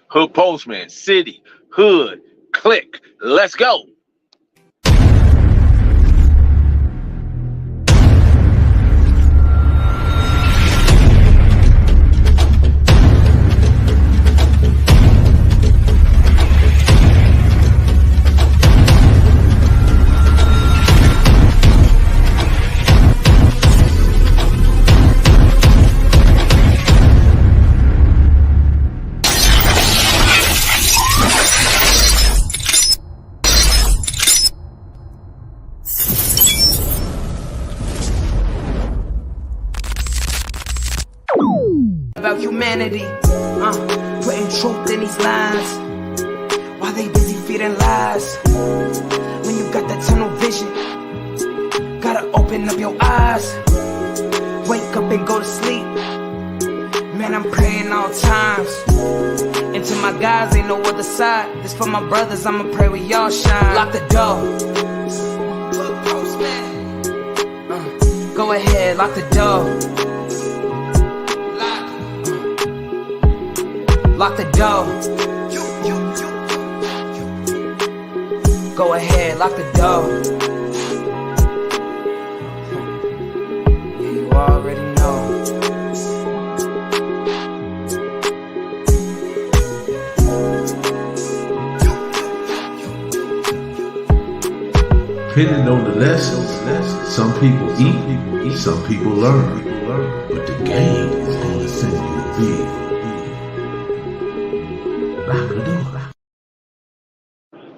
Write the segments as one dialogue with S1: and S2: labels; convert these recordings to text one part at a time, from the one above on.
S1: Hood Postman, City, Hood, Click. Let's go.
S2: About humanity, putting truth in these lines, while they busy feeding lies. When you got that tunnel vision, gotta open up your eyes. Wake up and go to sleep. Man, I'm praying all times. And to my guys, ain't no other side. This for my brothers, I'ma pray with y'all shine. Lock the door. Go ahead, lock the door. Lock the door. Go ahead, lock the door. Yeah, you already know.
S3: Depending on the lessons, some people eat, some people learn. But the game is gonna send you big. Lock the door.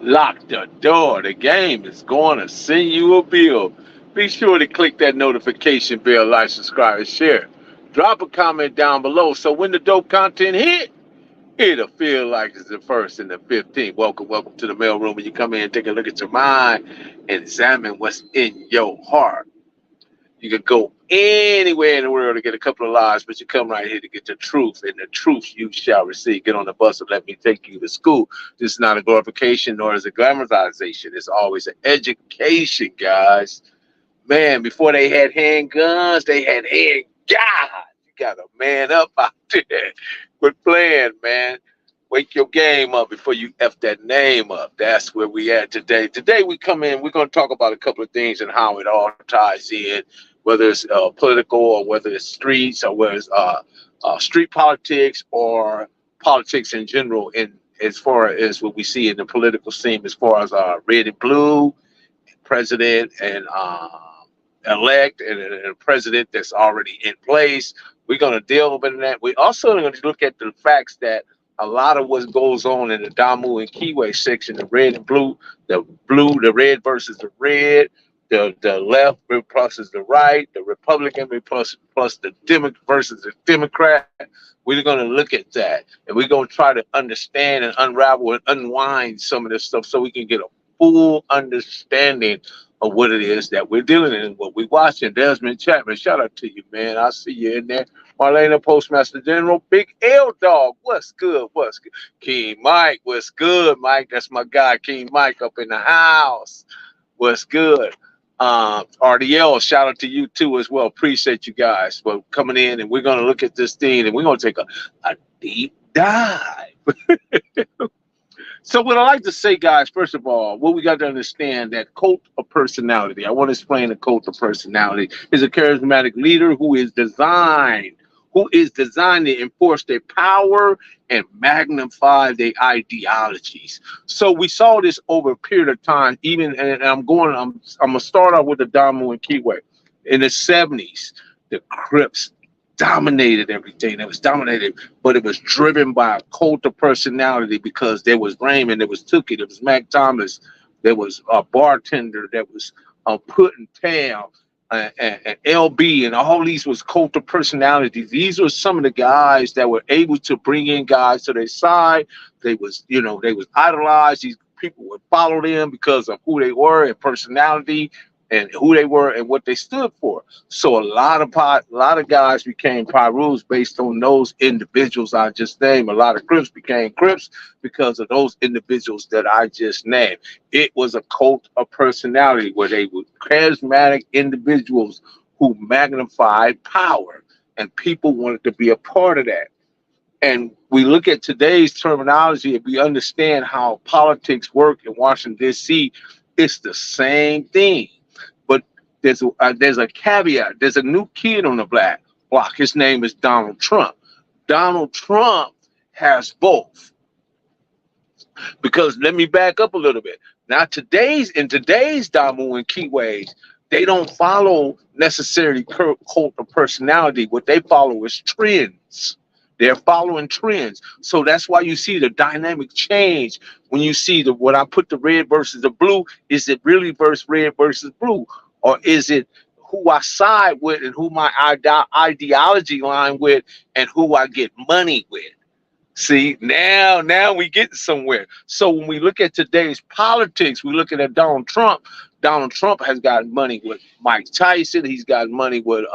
S1: Lock the door. The game is going to send you a bill. Be sure to click that notification bell, like, subscribe, and share. Drop a comment down below so when the dope content hit, it'll feel like it's the first and the 15th. Welcome to the mailroom. When you come in, take a look at your mind and examine what's in your heart. You can go anywhere in the world to get a couple of lies, but you come right here to get the truth, and the truth you shall receive. Get on the bus and let me take you to school. This is not a glorification nor is a glamorization. It's always an education, guys. Man, before they had handguns, they had hand God. You got to man up out there. Quit playing, man. Wake your game up before you F that name up. That's where we at today. Today we come in, we're going to talk about a couple of things and how it all ties in, whether it's political or whether it's streets or whether it's street politics or politics in general, in as far as what we see in the political scene, as far as red and blue, president and elect and a president that's already in place. We're going to deal with that. We're also going to look at the facts that a lot of what goes on in the Damu and Kiwi section, the red and blue, the red versus the red, the left versus the right, the Republican plus the Democrat versus the Democrat. We're going to look at that, and we're going to try to understand and unravel and unwind some of this stuff so we can get a full understanding of what it is that we're dealing in and what we're watching. Desmond Chapman, shout out to you, man. I see you in there. Marlena, Postmaster General, Big L Dog, what's good? What's good? King Mike, what's good, Mike? That's my guy, King Mike, up in the house. What's good? RDL, shout out to you too as well. Appreciate you guys for coming in, and we're going to look at this thing, and we're going to take a deep dive. So what I like to say, guys, first of all, what we got to understand, that cult of personality. I want to explain the cult of personality is a charismatic leader who is designed to enforce their power and magnify their ideologies. So we saw this over a period of time, and I'm gonna start off with the Damu and Kiwi. In the 70s, the Crips dominated everything. It was dominated, but it was driven by a cult of personality because there was Raymond, there was Tookie, there was Mac Thomas, there was a bartender that was put in town, and LB, and all these was cult of personalities. These were some of the guys that were able to bring in guys to their side. They was idolized. These people would follow them because of who they were and personality, and who they were and what they stood for. So a lot of guys became Pyrus based on those individuals I just named. A lot of Crips became Crips because of those individuals that I just named. It was a cult of personality where they were charismatic individuals who magnified power, and people wanted to be a part of that. And we look at today's terminology and we understand how politics work in Washington, D.C. It's the same thing. But there's a caveat. There's a new kid on the block. His name is Donald Trump. Donald Trump has both. Because let me back up a little bit. Now, in today's Damu and Keyways, they don't follow necessarily cult of personality. What they follow is trends. They're following trends. So that's why you see the dynamic change when you see when I put the red versus the blue. Is it really red versus blue? Or is it who I side with and who my ideology line with and who I get money with? See, now we getting somewhere. So when we look at today's politics, we're looking at Donald Trump. Donald Trump has got money with Mike Tyson. He's got money with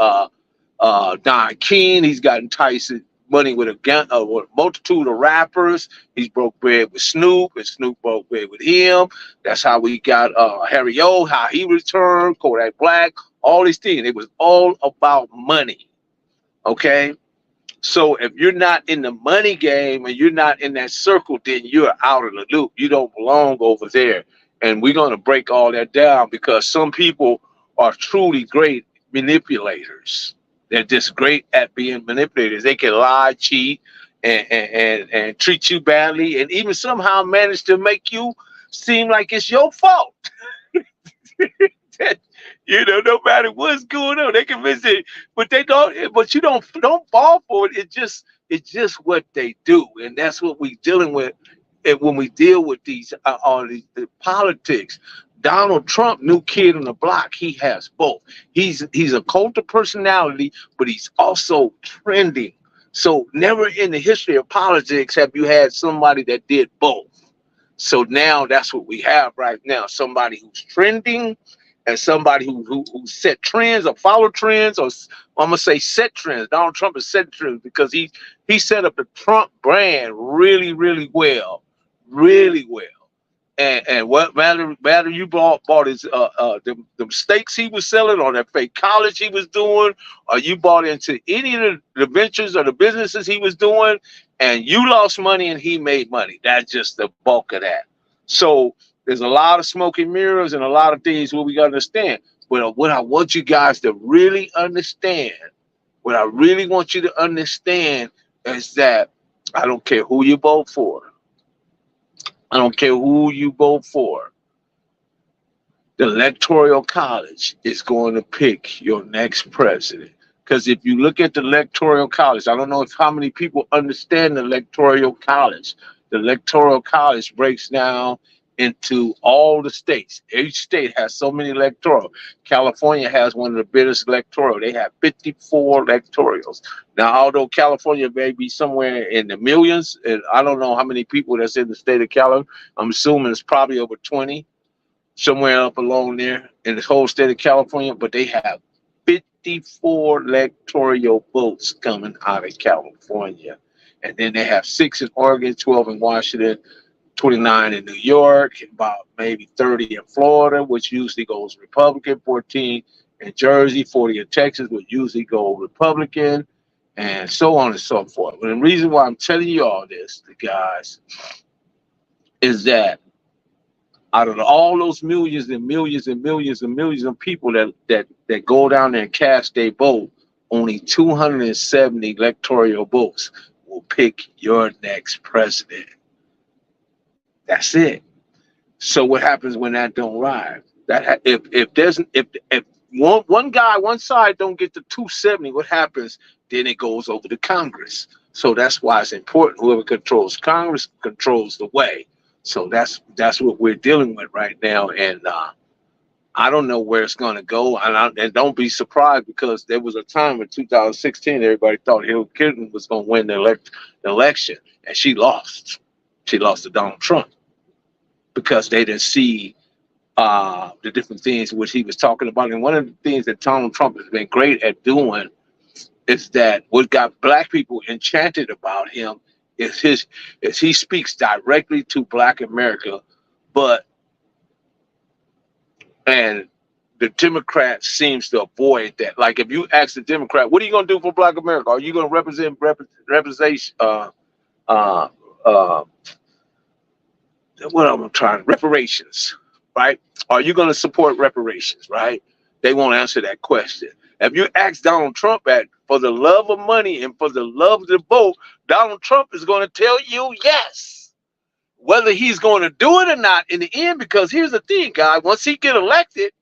S1: Don King. He's gotten Tyson money with a multitude of rappers. He's broke bread with Snoop, and Snoop broke bread with him. That's how we got Harry O, how he returned, Kodak Black, all these things. It was all about money. Okay? So if you're not in the money game and you're not in that circle, then you're out of the loop. You don't belong over there. And we're going to break all that down because some people are truly great manipulators. They're just great at being manipulators. They can lie, cheat, and treat you badly, and even somehow manage to make you seem like it's your fault. No matter what's going on, they can visit, but they don't. But you don't fall for it. It's just what they do, and that's what we dealing with. And when we deal with these the politics, Donald Trump, new kid on the block, he has both. He's a cult of personality, but he's also trending. So never in the history of politics have you had somebody that did both. So now that's what we have right now. Somebody who's trending and somebody who set trends or follow trends, or I'm going to say set trends. Donald Trump has set trends because he set up the Trump brand really, really well. Really well. And what matter you bought his the mistakes he was selling on that fake college he was doing, or you bought into any of the ventures or the businesses he was doing, and you lost money and he made money. That's just the bulk of that. So there's a lot of smoke and mirrors and a lot of things what we got to understand. But what I want you guys to really understand, what I really want you to understand is that I don't care who you vote for. I don't care who you vote for. The Electoral College is going to pick your next president. Because if you look at the Electoral College, I don't know how many people understand the Electoral College. The Electoral College breaks down into all the states. Each state has so many electoral. California has one of the biggest electoral. They have 54 electorals. Now, although California may be somewhere in the millions, and I don't know how many people that's in the state of California, I'm assuming it's probably over 20, somewhere up along there in the whole state of California, but they have 54 electoral votes coming out of California. And then they have 6 in Oregon, 12 in Washington, 29 in New York, about maybe 30 in Florida, which usually goes Republican, 14 in Jersey, 40 in Texas, which usually go Republican, and so on and so forth. But the reason why I'm telling you all this, guys, is that out of all those millions and millions and millions and millions of people that go down there and cast their vote, only 270 electoral votes will pick your next president. That's it. So what happens when that don't rise? That if one side don't get the 270, what happens? Then it goes over to Congress. So that's why it's important. Whoever controls Congress controls the way. So that's what we're dealing with right now. And I don't know where it's going to go. And don't be surprised, because there was a time in 2016 everybody thought Hillary Clinton was going to win the election, and she lost. She lost to Donald Trump because they didn't see the different things which he was talking about. And one of the things that Donald Trump has been great at doing is that what got black people enchanted about him is he speaks directly to Black America, and the Democrat seems to avoid that. Like if you ask the Democrat, what are you going to do for Black America? Are you going to representation? Uh, uh, what I'm trying reparations, right? Are you going to support reparations, right? They won't answer that question. If you ask Donald Trump that for the love of money and for the love of the vote, Donald Trump is going to tell you yes. Whether he's going to do it or not in the end, because here's the thing, guys, once he get elected,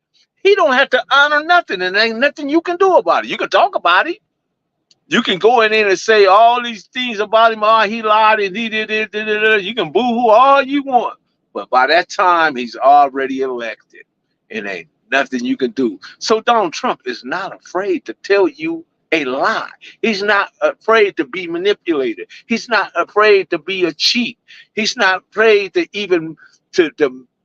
S1: he don't have to honor nothing, and there ain't nothing you can do about it. You can talk about it. You can go in there and say all these things about him. Oh, he lied and he did it. You can boo-hoo all you want. But by that time, he's already elected. And ain't nothing you can do. So Donald Trump is not afraid to tell you a lie. He's not afraid to be manipulated. He's not afraid to be a cheat. He's not afraid to even to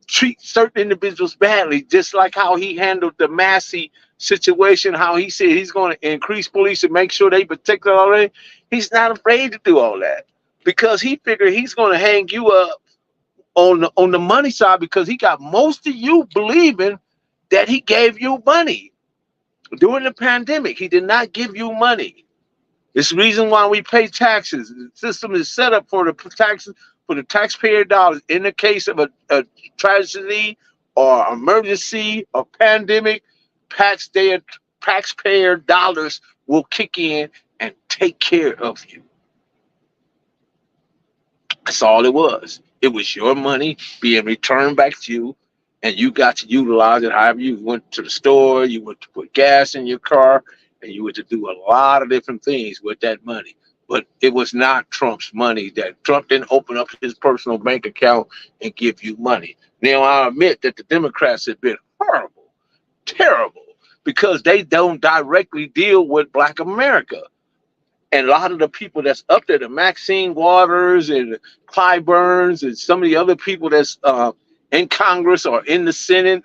S1: treat certain individuals badly, just like how he handled the Massey situation, how he said he's going to increase police and make sure they protect all that. He's not afraid to do all that because he figured he's going to hang you up on the money side because he got most of you believing that he gave you money during the pandemic. He did not give you money. It's the reason why we pay taxes. The system is set up for the taxes, for the taxpayer dollars. In the case of a tragedy or emergency or pandemic, taxpayer dollars will kick in and take care of you. That's all it was. It was your money being returned back to you, and you got to utilize it however you went to the store, you went to put gas in your car, and you went to do a lot of different things with that money. But it was not Trump's money. That Trump didn't open up his personal bank account and give you money. Now, I admit that the Democrats have been horrible, terrible, because they don't directly deal with Black America. And a lot of the people that's up there, the Maxine Waters and Clyburns and some of the other people that's in Congress or in the Senate,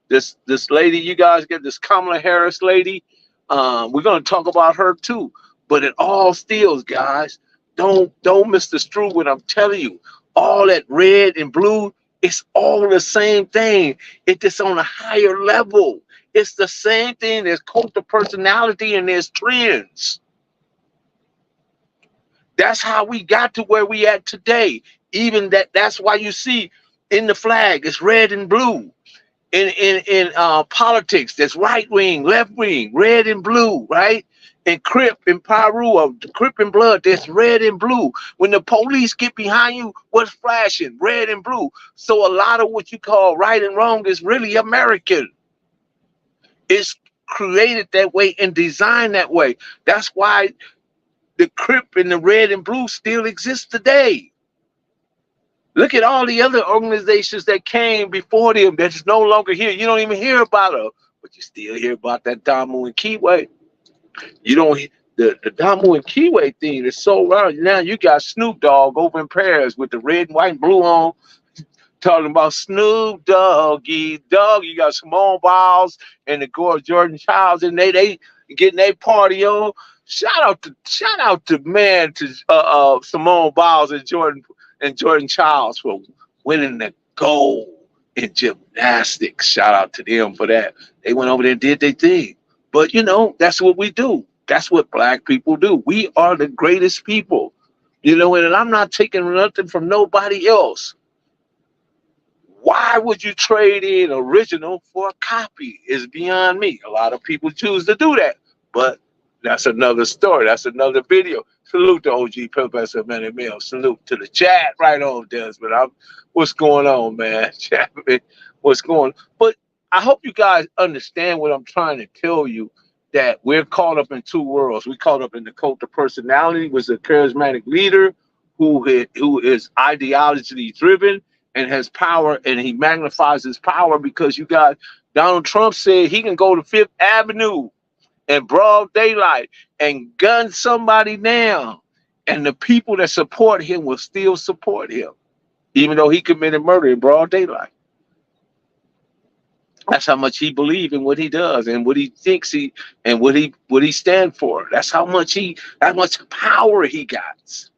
S1: this lady, you guys get this Kamala Harris lady. We're going to talk about her too. But it all steals, guys. Don't miss the screw when I'm telling you. All that red and blue, it's all the same thing. It's just on a higher level. It's the same thing. There's cult of personality and there's trends. That's how we got to where we at today. Even that's why you see in the flag, it's red and blue. In politics, there's right wing, left wing, red and blue, right? And Crip in Peru, or Crip and Blood, there's red and blue. When the police get behind you, what's flashing? Red and blue. So a lot of what you call right and wrong is really American. It's created that way and designed that way. That's why the Crip and the red and blue still exist today. Look at all the other organizations that came before them that's no longer here. You don't even hear about them, but you still hear about that Damu and Kiwi. You don't the Damu and Kiwi thing is so rare. Now you got Snoop Dogg over in Paris with the red and white and blue on, talking about Snoop Doggy Dogg. You got Simone Biles and the girl Jordan Childs, and they getting their party on. Shout out to Simone Biles and Jordan Childs for winning the gold in gymnastics. Shout out to them for that. They went over there and did their thing. But you know, that's what we do. That's what Black people do. We are the greatest people. You know, and I'm not taking nothing from nobody else. Why would you trade in original for a copy? Is beyond me. A lot of people choose to do that. But that's another story. That's another video. Salute to OG Professor Manny Mill. Salute to the chat right on, Desmond. What's going on, man? Chat, what's going on? But I hope you guys understand what I'm trying to tell you, that we're caught up in two worlds. We're caught up in the cult of personality, was a charismatic leader who is ideologically driven and has power, and he magnifies his power because you got Donald Trump said he can go to Fifth Avenue in broad daylight and gun somebody down, and the people that support him will still support him, even though he committed murder in broad daylight. That's how much he believes in what he does and what he thinks and what he stands for. That's how much power he got.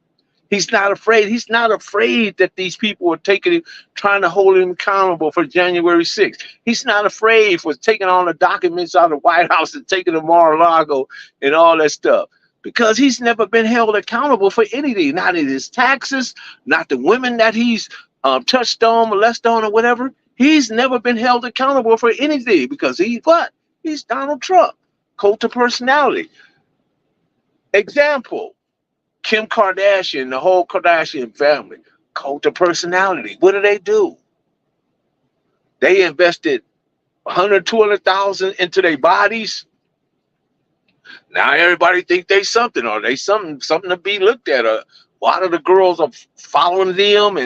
S1: He's not afraid. He's not afraid that these people are taking him, trying to hold him accountable for January 6th. He's not afraid for taking on the documents out of the White House and taking to Mar-a-Lago and all that stuff. Because he's never been held accountable for anything, not in his taxes, not the women that he's touched on, molested on, or whatever. He's never been held accountable for anything because he's what? He's Donald Trump, cult of personality. Example, Kim Kardashian, the whole Kardashian family, cult of personality. What do? They invested 100, 200,000 into their bodies. Now everybody think they something, or they something to be looked at. A lot of the girls are following them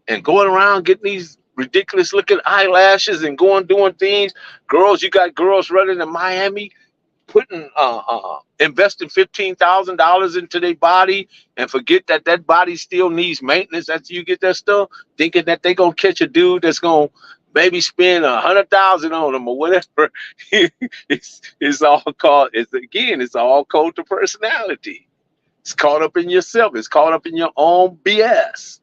S1: and going around getting these ridiculous looking eyelashes and doing things. Girls, you got girls running to Miami, putting investing $15,000 into their body and forget that body still needs maintenance after you get that stuff, thinking that they gonna catch a dude that's gonna maybe spend 100,000 on them or whatever. it's all called. It's all called to personality. It's caught up in yourself. It's caught up in your own BS.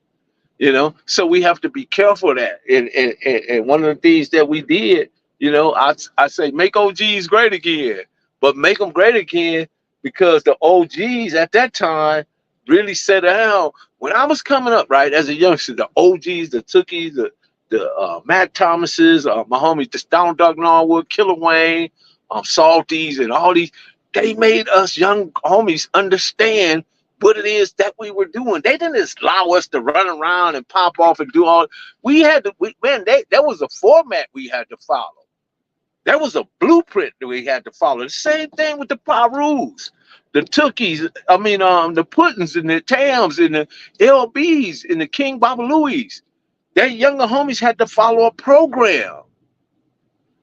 S1: So we have to be careful of that. And one of the things that we did, I say make OGs great again, but make them great again because the OGs at that time really set down. When I was coming up, right, as a youngster, the OGs, the Tookies, the Matt Thomases, my homies, the Donald Duck Norwood, Killer Wayne, Salties, and all these, they made us young homies understand what it is that we were doing. They didn't just allow us to run around and pop off and do all. We had to, there was a format we had to follow. There was a blueprint that we had to follow. The same thing with the Parus, the Tookies, the Puddins and the Tams and the LBs and the King Babaluis. Their younger homies had to follow a program.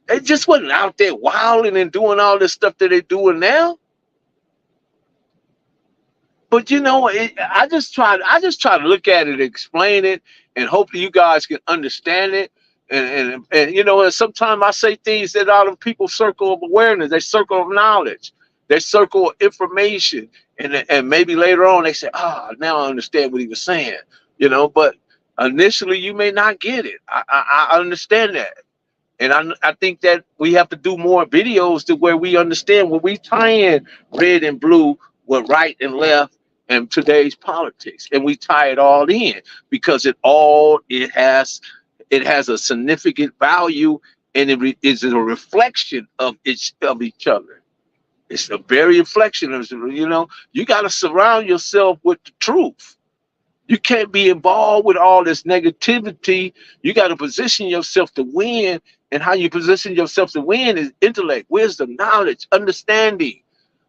S1: They just wasn't out there wilding and doing all this stuff that they're doing now. But I just try to look at it, explain it, and hopefully you guys can understand it. And sometimes I say things that out of people's circle of awareness, their circle of knowledge, their circle of information, and maybe later on they say, now I understand what he was saying. But initially you may not get it. I understand that. And I think that we have to do more videos to where we understand when we tie in red and blue with right and left and today's politics, and we tie it all in because it has a significant value, and it is a reflection of each other. It's a very reflection of, you got to surround yourself with the truth. You can't be involved with all this negativity. You got to position yourself to win. And how you position yourself to win is intellect, wisdom, knowledge, understanding.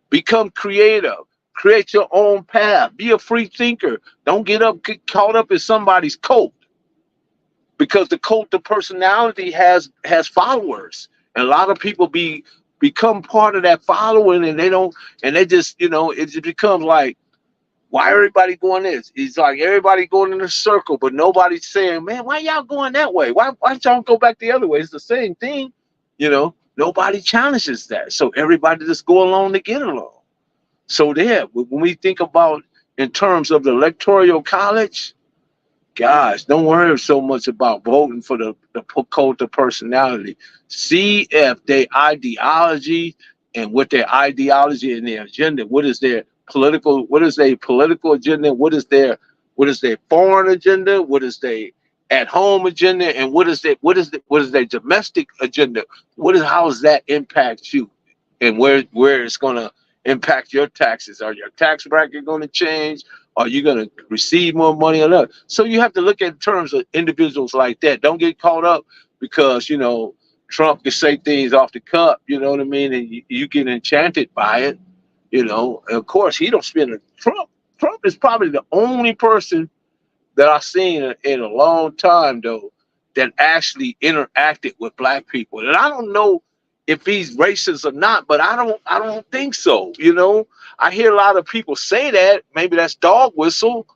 S1: Become creative. Create your own path. Be a free thinker. Don't get caught up in somebody's cult. Because the cult of personality has followers. And a lot of people become part of that following, and they just, it just becomes like, why everybody going this? It's like everybody going in a circle, but nobody's saying, man, why y'all going that way? Why y'all go back the other way? It's the same thing. Nobody challenges that. So everybody just go along to get along. So there, when we think about in terms of the Electoral College, guys, don't worry so much about voting for the cult of personality. See if their ideology and what their ideology and their agenda, what is their political agenda, what is their foreign agenda, what is their at home agenda, and what is their domestic agenda? How does that impact you, and where it's gonna impact your taxes? Are your tax bracket going to change? Are you going to receive more money or not? So you have to look at terms of individuals like that. Don't get caught up because Trump can say things off the cup, you know what I mean, and you get enchanted by it. And of course, he don't spend Trump is probably the only person that I've seen in a long time, though, that actually interacted with black people. And I don't know if he's racist or not, but I don't think so. I hear a lot of people say that. Maybe that's dog whistle,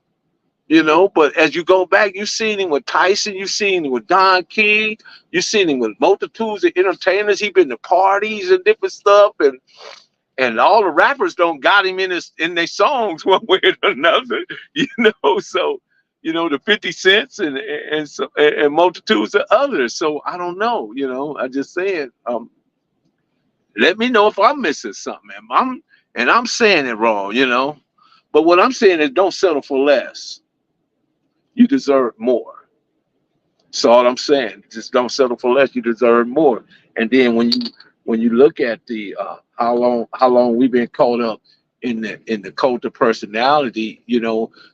S1: but as you go back, you've seen him with Tyson, you've seen him with Don King, you've seen him with multitudes of entertainers. He's been to parties and different stuff, and And all the rappers don't got him in their songs one way or another, So, the 50 Cents and multitudes of others. So I don't know, I just saying, let me know if I'm missing something, man. I'm saying it wrong. But what I'm saying is don't settle for less. You deserve more. That's all I'm saying. Just don't settle for less. You deserve more. And then when you look at the how long we've been caught up in the cult of personality,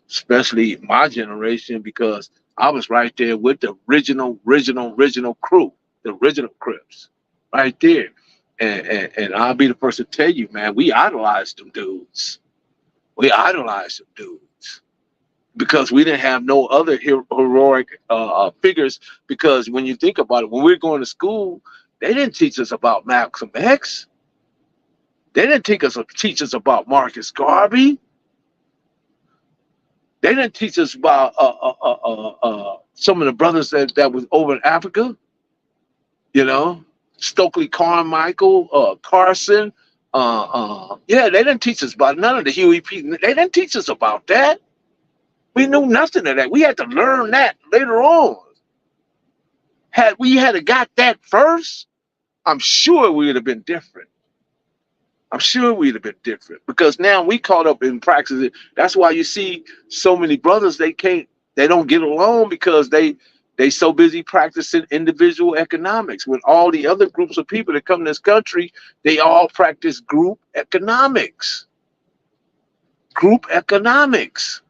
S1: especially my generation, because I was right there with the original crew, the original Crips, right there. And I'll be the first to tell you, man, we idolized them dudes. We idolized them dudes because we didn't have no other heroic figures. Because when you think about it, when we were going to school, they didn't teach us about Malcolm X. They didn't teach us about Marcus Garvey. They didn't teach us about some of the brothers that was over in Africa. Stokely Carmichael, Carson. Yeah, they didn't teach us about none of the Huey P. They didn't teach us about that. We knew nothing of that. We had to learn that later on. Had we had got that first, I'm sure we would have been different. I'm sure we'd have been different because now we caught up in practice. That's why you see so many brothers, they don't get along because they so busy practicing individual economics. When all the other groups of people that come to this country, they all practice group economics. Group economics.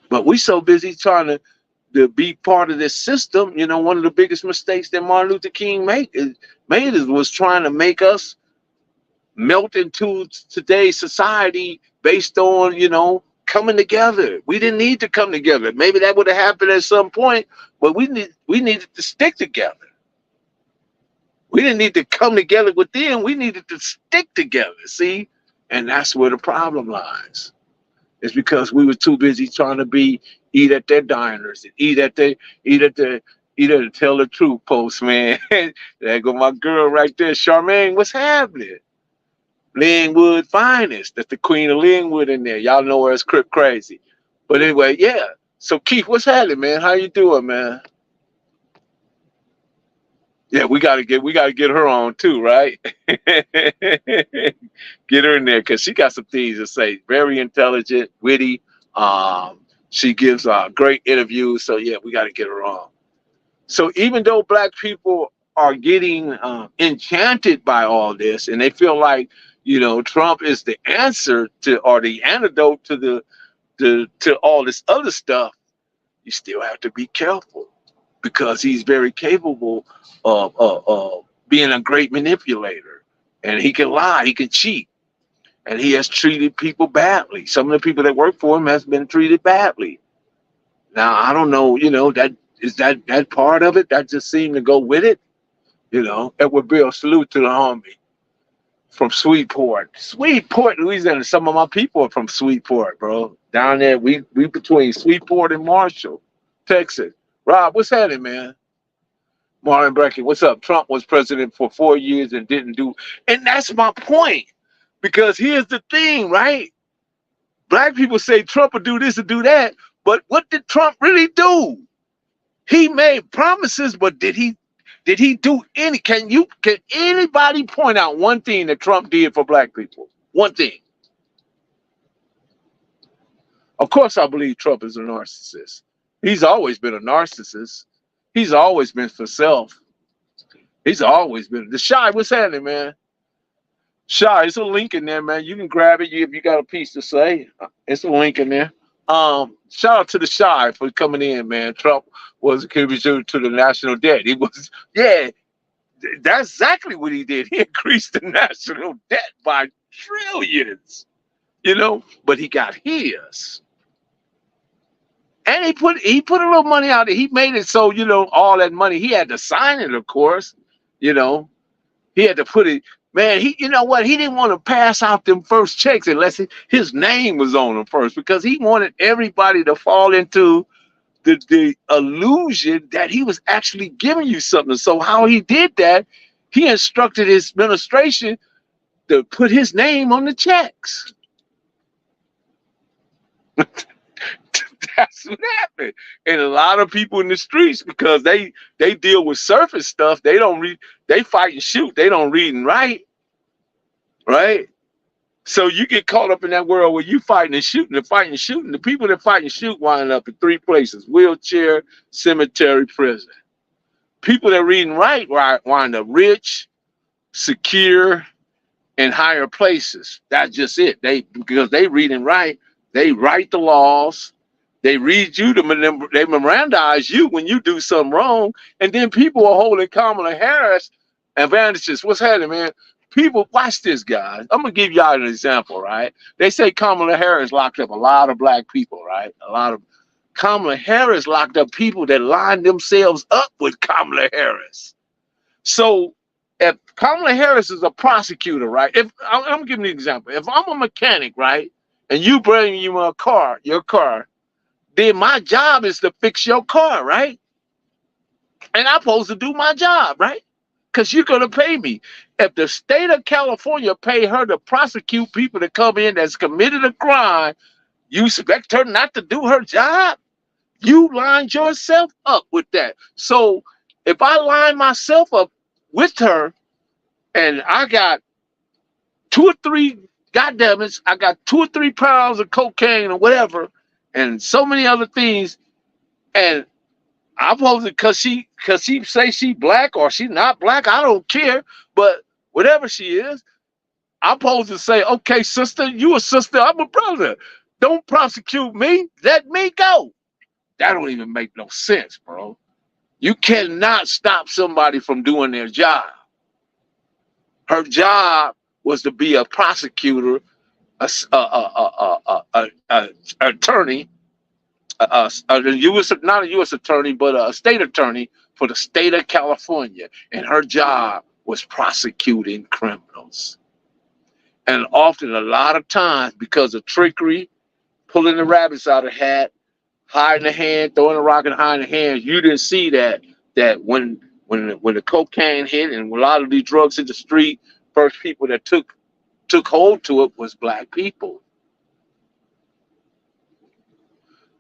S1: But we so busy trying to be part of this system. One of the biggest mistakes that Martin Luther King was trying to make us melt into today's society based on, coming together. We didn't need to come together. Maybe that would have happened at some point, but we needed to stick together. We didn't need to come together with them. We needed to stick together, see? And that's where the problem lies. It's because we were too busy trying to eat at their diners and eat at the tell the truth post, man. There go my girl right there, Charmaine. What's happening? Linwood Finest. That's the queen of Linwood in there. Y'all know her as Crip Crazy. But anyway, yeah. So Keith, what's happening, man? How you doing, man? Yeah, we gotta get her on too, right? Get her in there because she got some things to say. Very intelligent, witty. She gives great interviews. So yeah, we gotta get her on. So even though Black people are getting enchanted by all this, and they feel like Trump is the answer to or the antidote to all this other stuff, you still have to be careful because he's very capable of being a great manipulator, and he can lie, he can cheat, and he has treated people badly. Some of the people that work for him has been treated badly. Now I don't know, that part of it that just seemed to go with it. Edward Bill, salute to the homie from Sweetport, Louisiana. Some of my people are from Sweetport, bro. Down there, we between Sweetport and Marshall, Texas. Rob, what's happening, man? Martin Brackett, what's up? Trump was president for 4 years and didn't do, and that's my point. Because here's the thing, right? Black people say Trump will do this and do that, but what did Trump really do? He made promises, but did he do any? Can anybody point out one thing that Trump did for Black people? One thing. Of course, I believe Trump is a narcissist. He's always been a narcissist. He's always been for self. He's always been. The Shy, what's happening, man? Shy, it's a link in there, man. You can grab it if you got a piece to say. It's a link in there. Shout out to the Shy for coming in, man. Trump was a contributor to the national debt. He was, yeah, that's exactly what he did. He increased the national debt by trillions, but he got his. And he put a little money out there. He made it so, all that money, he had to sign it, of course. He had to put it, man, you know what? He didn't want to pass out them first checks unless his name was on them first, because he wanted everybody to fall into the illusion that he was actually giving you something. So how he did that, he instructed his administration to put his name on the checks. That's what happened. And a lot of people in the streets, because they deal with surface stuff, they don't read, they fight and shoot, they don't read and write, right? So you get caught up in that world where you fighting and shooting and fighting and shooting. The people that fight and shoot wind up in three places: wheelchair, cemetery, prison. People that read and write wind up rich, secure, in higher places. That's just it. Because they read and write, they write the laws, they read you, they Mirandize you when you do something wrong, and then people are holding Kamala Harris advantages. What's happening, man? People, watch this, guys. I'm gonna give y'all an example, right? They say Kamala Harris locked up a lot of black people, right? Kamala Harris locked up people that lined themselves up with Kamala Harris. So if Kamala Harris is a prosecutor, right? If I'm giving you an example, if I'm a mechanic, right, and you bring you your car, then my job is to fix your car, right? And I'm supposed to do my job, right? Because you're gonna pay me. If the state of California pay her to prosecute people that come in that's committed a crime, you expect her not to do her job? You lined yourself up with that. So if I line myself up with her, and I got 2 or 3, goddammit, I got 2 or 3 pounds of cocaine or whatever, and so many other things, and I'm supposed to, cause she say she black or she not black, I don't care, but whatever she is, I'm supposed to say, okay, sister, you a sister, I'm a brother. Don't prosecute me, let me go. That don't even make no sense, bro. You cannot stop somebody from doing their job. Her job was to be a prosecutor, attorney, not a U.S. attorney, but a state attorney for the state of California. And her job was prosecuting criminals. And often, a lot of times, because of trickery, pulling the rabbits out of the hat, hiding the hand, throwing a rock and hiding the hand, you didn't see that when the cocaine hit and a lot of these drugs hit the street, first people that took hold to it was black people.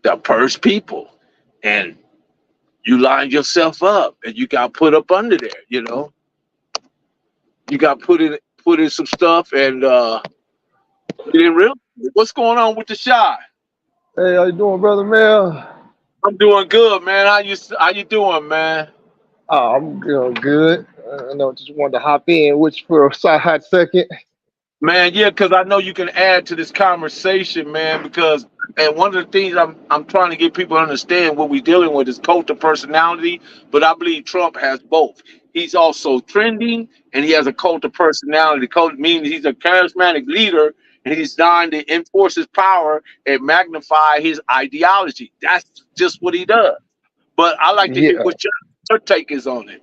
S1: The first people. And you lined yourself up and you got put up under there, you know. You got put in some stuff, and you didn't realize. What's going on with the shy?
S4: Hey, how you doing, brother Mel?
S1: I'm doing good, man. How you doing, man?
S4: Oh, I'm good. I know, just wanted to hop in, which for a hot second.
S1: Man, yeah, because I know you can add to this conversation, man. And one of the things I'm trying to get people to understand what we're dealing with is cult of personality, but I believe Trump has both. He's also trending, and he has a cult of personality. Cult means he's a charismatic leader, and he's trying to enforce his power and magnify his ideology. That's just what he does. But I like to hear
S4: Yeah.
S1: what your take is on it.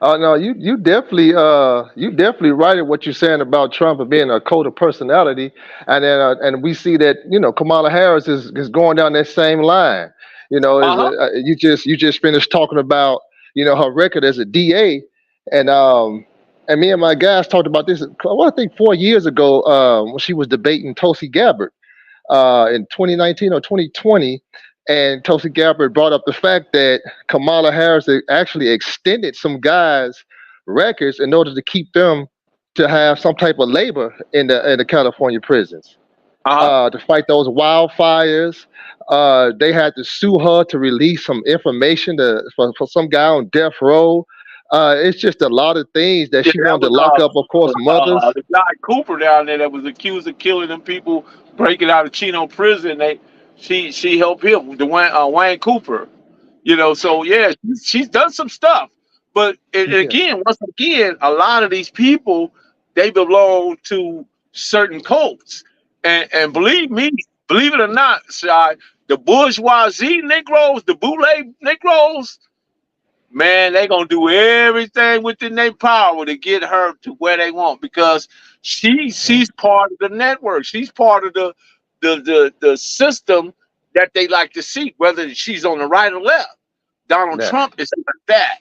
S4: Oh no, you definitely right in what you're saying about Trump and being a cult of personality, and then and we see that Kamala Harris is going down that same line.
S1: Uh-huh.
S4: You just finished talking about her record as a DA, and me and my guys talked about this. Well, I think 4 years ago when she was debating Tulsi Gabbard in 2019 or 2020. And Tulsi Gabbard brought up the fact that Kamala Harris actually extended some guys' records in order to keep them to have some type of labor in the California prisons
S1: Uh-huh.
S4: to fight those wildfires. They had to sue her to release some information for some guy on death row. It's just a lot of things that
S1: Yeah,
S4: she
S1: that
S4: wanted to
S1: was
S4: lock up, of course, mothers.
S1: the guy Cooper down there that was accused of killing them people, breaking out of Chino prison. She helped him, Wayne Cooper. So yeah, she's done some stuff. But
S4: Yeah,
S1: once again, a lot of these people, they belong to certain cults, and believe it or not, Shai, the bourgeoisie Negroes, the boule Negroes. Man, they gonna do everything within their power to get her to where they want, because she's part of the network. She's part of the system that they like to see, whether she's on the right or left. Donald
S4: yeah,
S1: Trump is like that.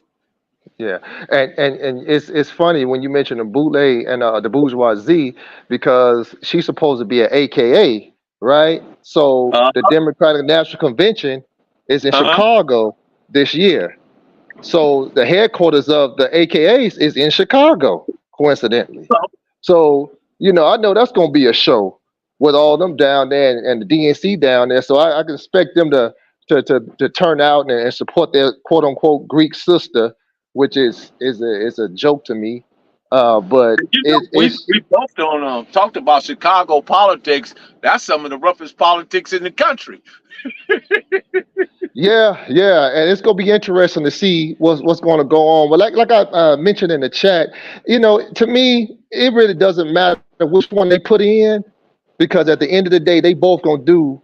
S4: Yeah, and it's funny when you mention the boule and the bourgeoisie because she's supposed to be an AKA, right? So
S1: Uh
S4: the Democratic National Convention is in
S1: huh.
S4: Chicago this year. So the headquarters of the AKAs is in Chicago, coincidentally. So I know that's going to be a show with all them down there and the DNC down there. So I can expect them to turn out and support their quote unquote Greek sister, which is a joke to me. But it's
S1: We both don't talked about Chicago politics. That's some of the roughest politics in the country.
S4: yeah, and it's gonna be interesting to see what's going to go on. But like I mentioned in the chat, to me, it really doesn't matter which one they put in because at the end of the day, they both gonna do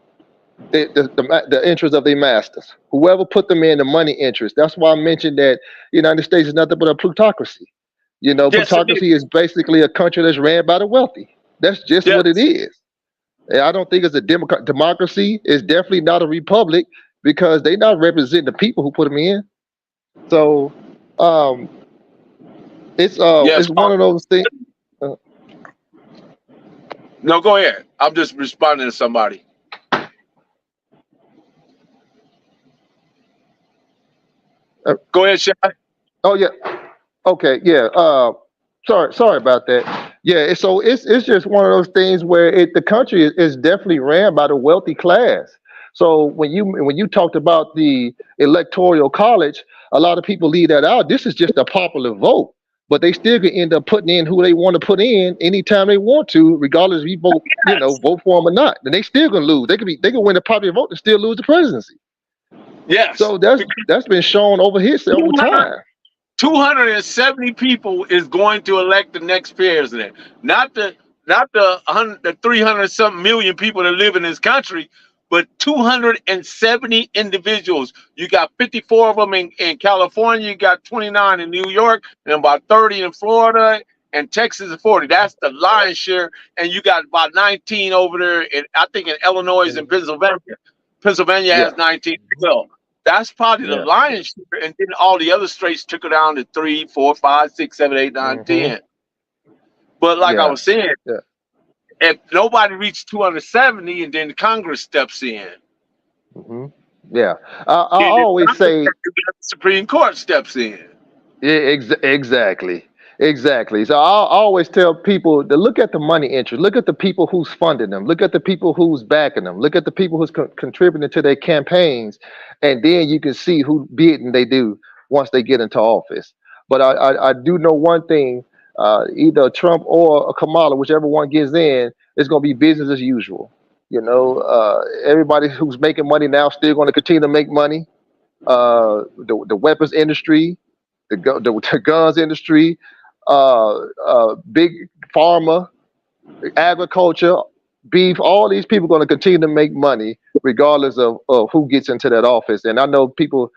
S4: the interest of their masters. Whoever put them in the money interest. That's why I mentioned that the United States is nothing but a plutocracy.
S1: Yes, it is.
S4: Plutocracy is basically a country that's ran by the wealthy. That's just what it
S1: Yes.
S4: is. And I don't think it's a democracy. It's definitely not a republic because they not representing the people who put them in. So um,
S1: Yes.
S4: it's one of those things. Uh,
S1: No, go ahead. I'm just responding to somebody.
S4: uh,
S1: Go ahead, Shy.
S4: oh yeah, okay, yeah. Sorry about that. Yeah, it's just one of those things where the country is definitely ran by the wealthy class. So when you talked about the electoral college, a lot of people leave that out. This is just a popular vote, but they still can end up putting in who they want to put in anytime they want to, regardless if you vote
S1: Yes.
S4: vote for them or not. And they still gonna lose. They can win the popular vote and still lose the presidency.
S1: Yes.
S4: So that's been shown over here several
S1: 200
S4: times.
S1: 270 people is going to elect the next president. Not the 300 something million people that live in this country, but 270 individuals. You got 54 of them in California, you got 29 in New York, and about 30 in Florida, and Texas is 40. That's the lion's share. And you got about 19 over there I think in Illinois and Pennsylvania. Pennsylvania
S4: Yeah,
S1: has 19 as well. That's probably the
S4: yeah.
S1: lion's share, and then all the other states trickle down to 3, 4, 5, 6, 7, 8, 9,
S4: hmm
S1: 10. But like I
S4: Yeah,
S1: was saying,
S4: yeah.
S1: if nobody reached 270 and then Congress steps in,
S4: hmm Yeah, I
S1: then the
S4: always say
S1: Supreme Court steps in.
S4: yeah, exactly, exactly. So I always tell people to look at the money interest, look at the people who's funding them, look at the people who's backing them, look at the people who's contributing to their campaigns, and then you can see who bidding they do once they get into office. But I do know one thing: either Trump or a Kamala, whichever one gets in, it's going to be business as usual. Everybody who's making money now still going to continue to make money. The weapons industry, the guns industry, big pharma, agriculture, beef, all these people are going to continue to make money regardless of who gets into that office. And I know people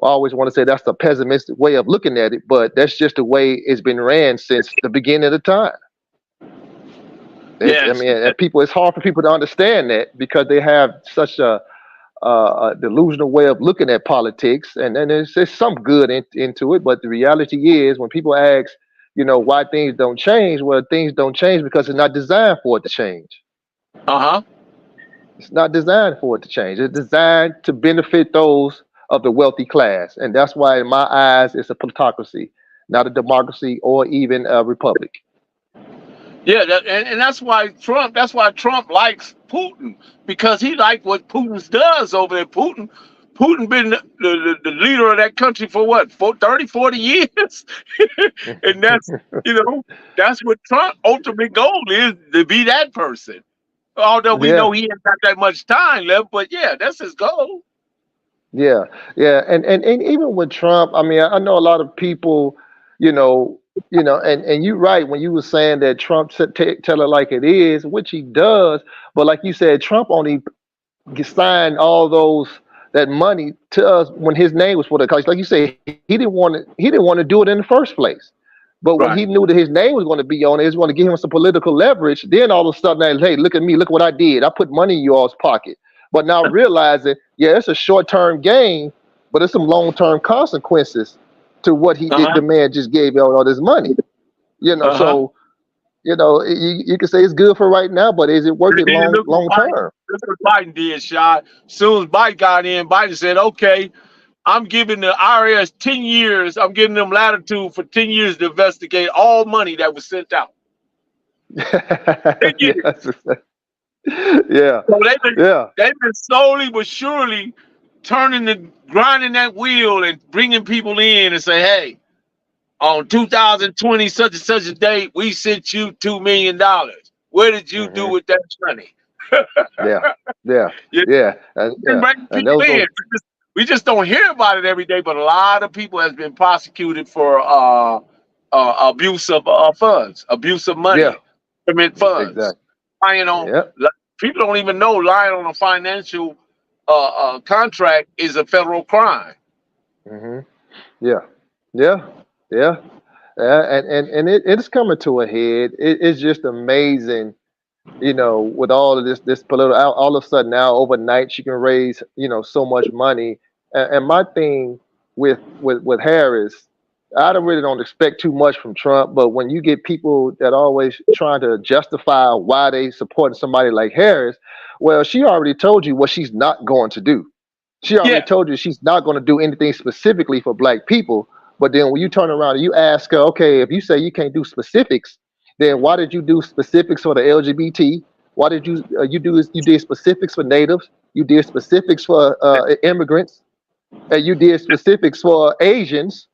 S4: always want to say that's the pessimistic way of looking at it, but that's just the way it's been ran since the beginning of the time. I
S1: Yes.
S4: mean, and people, it's hard for people to understand that because they have such a delusional way of looking at politics, and there's some good into it. But the reality is, when people ask, why things don't change, well, things don't change because it's not designed for it to change.
S1: Uh-huh.
S4: It's not designed for it to change. It's designed to benefit those of the wealthy class, and that's why, in my eyes, it's a plutocracy, not a democracy or even a republic.
S1: Yeah, and that's why Trump likes Putin, because he likes what Putin does over there. Putin been the leader of that country for what, 30, 40 years? And that's what Trump ultimate goal is, to be that person. Although we
S4: Yeah,
S1: know he ain't got that much time left, but yeah, that's his goal.
S4: yeah, yeah, and even with Trump, I mean, I know a lot of people, you know, and you're right when you were saying that Trump tell it like it is, which he does, but like you said, Trump only signed all those that money to us when his name was for the college. Like you say, he didn't want to do it in the first place. But when
S1: Right.
S4: he knew that his name was going to be on it, it was going to give him some political leverage. Then all of a sudden, hey, look at me, look what I did. I put money in y'all's pocket. But now realizing, yeah, it's a short term gain, but it's some long term consequences to what he did.
S1: Uh-huh.
S4: The man just gave out all this money.
S1: Uh-huh.
S4: So you can say it's good for right now, but is it worth
S1: And
S4: it
S1: then
S4: long term?
S1: look what Biden did, shot. Soon as Biden got in, Biden said, okay, I'm giving the IRS 10 years. I'm giving them latitude for 10 years to investigate all money that was sent out. 10 years.
S4: Yes. Yeah.
S1: So
S4: Yeah.
S1: they've been slowly but surely grinding that wheel and bringing people in and say, hey, on 2020, such and such a date, we sent you $2 million. What did you do
S4: Hmm.
S1: with that money?
S4: Yeah. Yeah.
S1: You
S4: Yeah.
S1: been
S4: Yeah.
S1: bringing
S4: And
S1: people
S4: those
S1: in.
S4: go.
S1: We just don't hear about it every day, but a lot of people has been prosecuted for abuse of funds, abuse of
S4: Yeah.
S1: money, government funds.
S4: Exactly.
S1: Lying on
S4: Yeah.
S1: people don't even know lying on a financial contract is a federal crime.
S4: Hmm. Yeah. Yeah. Yeah. It's coming to a head. It's just amazing, with all of this political. All of a sudden now, overnight, she can raise, so much money. And my thing with Harris, I don't really don't expect too much from Trump, but when you get people that always trying to justify why they supporting somebody like Harris, well, she already told you what she's not going to do. She already
S1: Yeah,
S4: told you she's not going to do anything specifically for black people. But then when you turn around and you ask her, okay, if you say you can't do specifics, then why did you do specifics for the LGBT? Why did you did specifics for natives? You did specifics for immigrants, and you did specifics for Asians.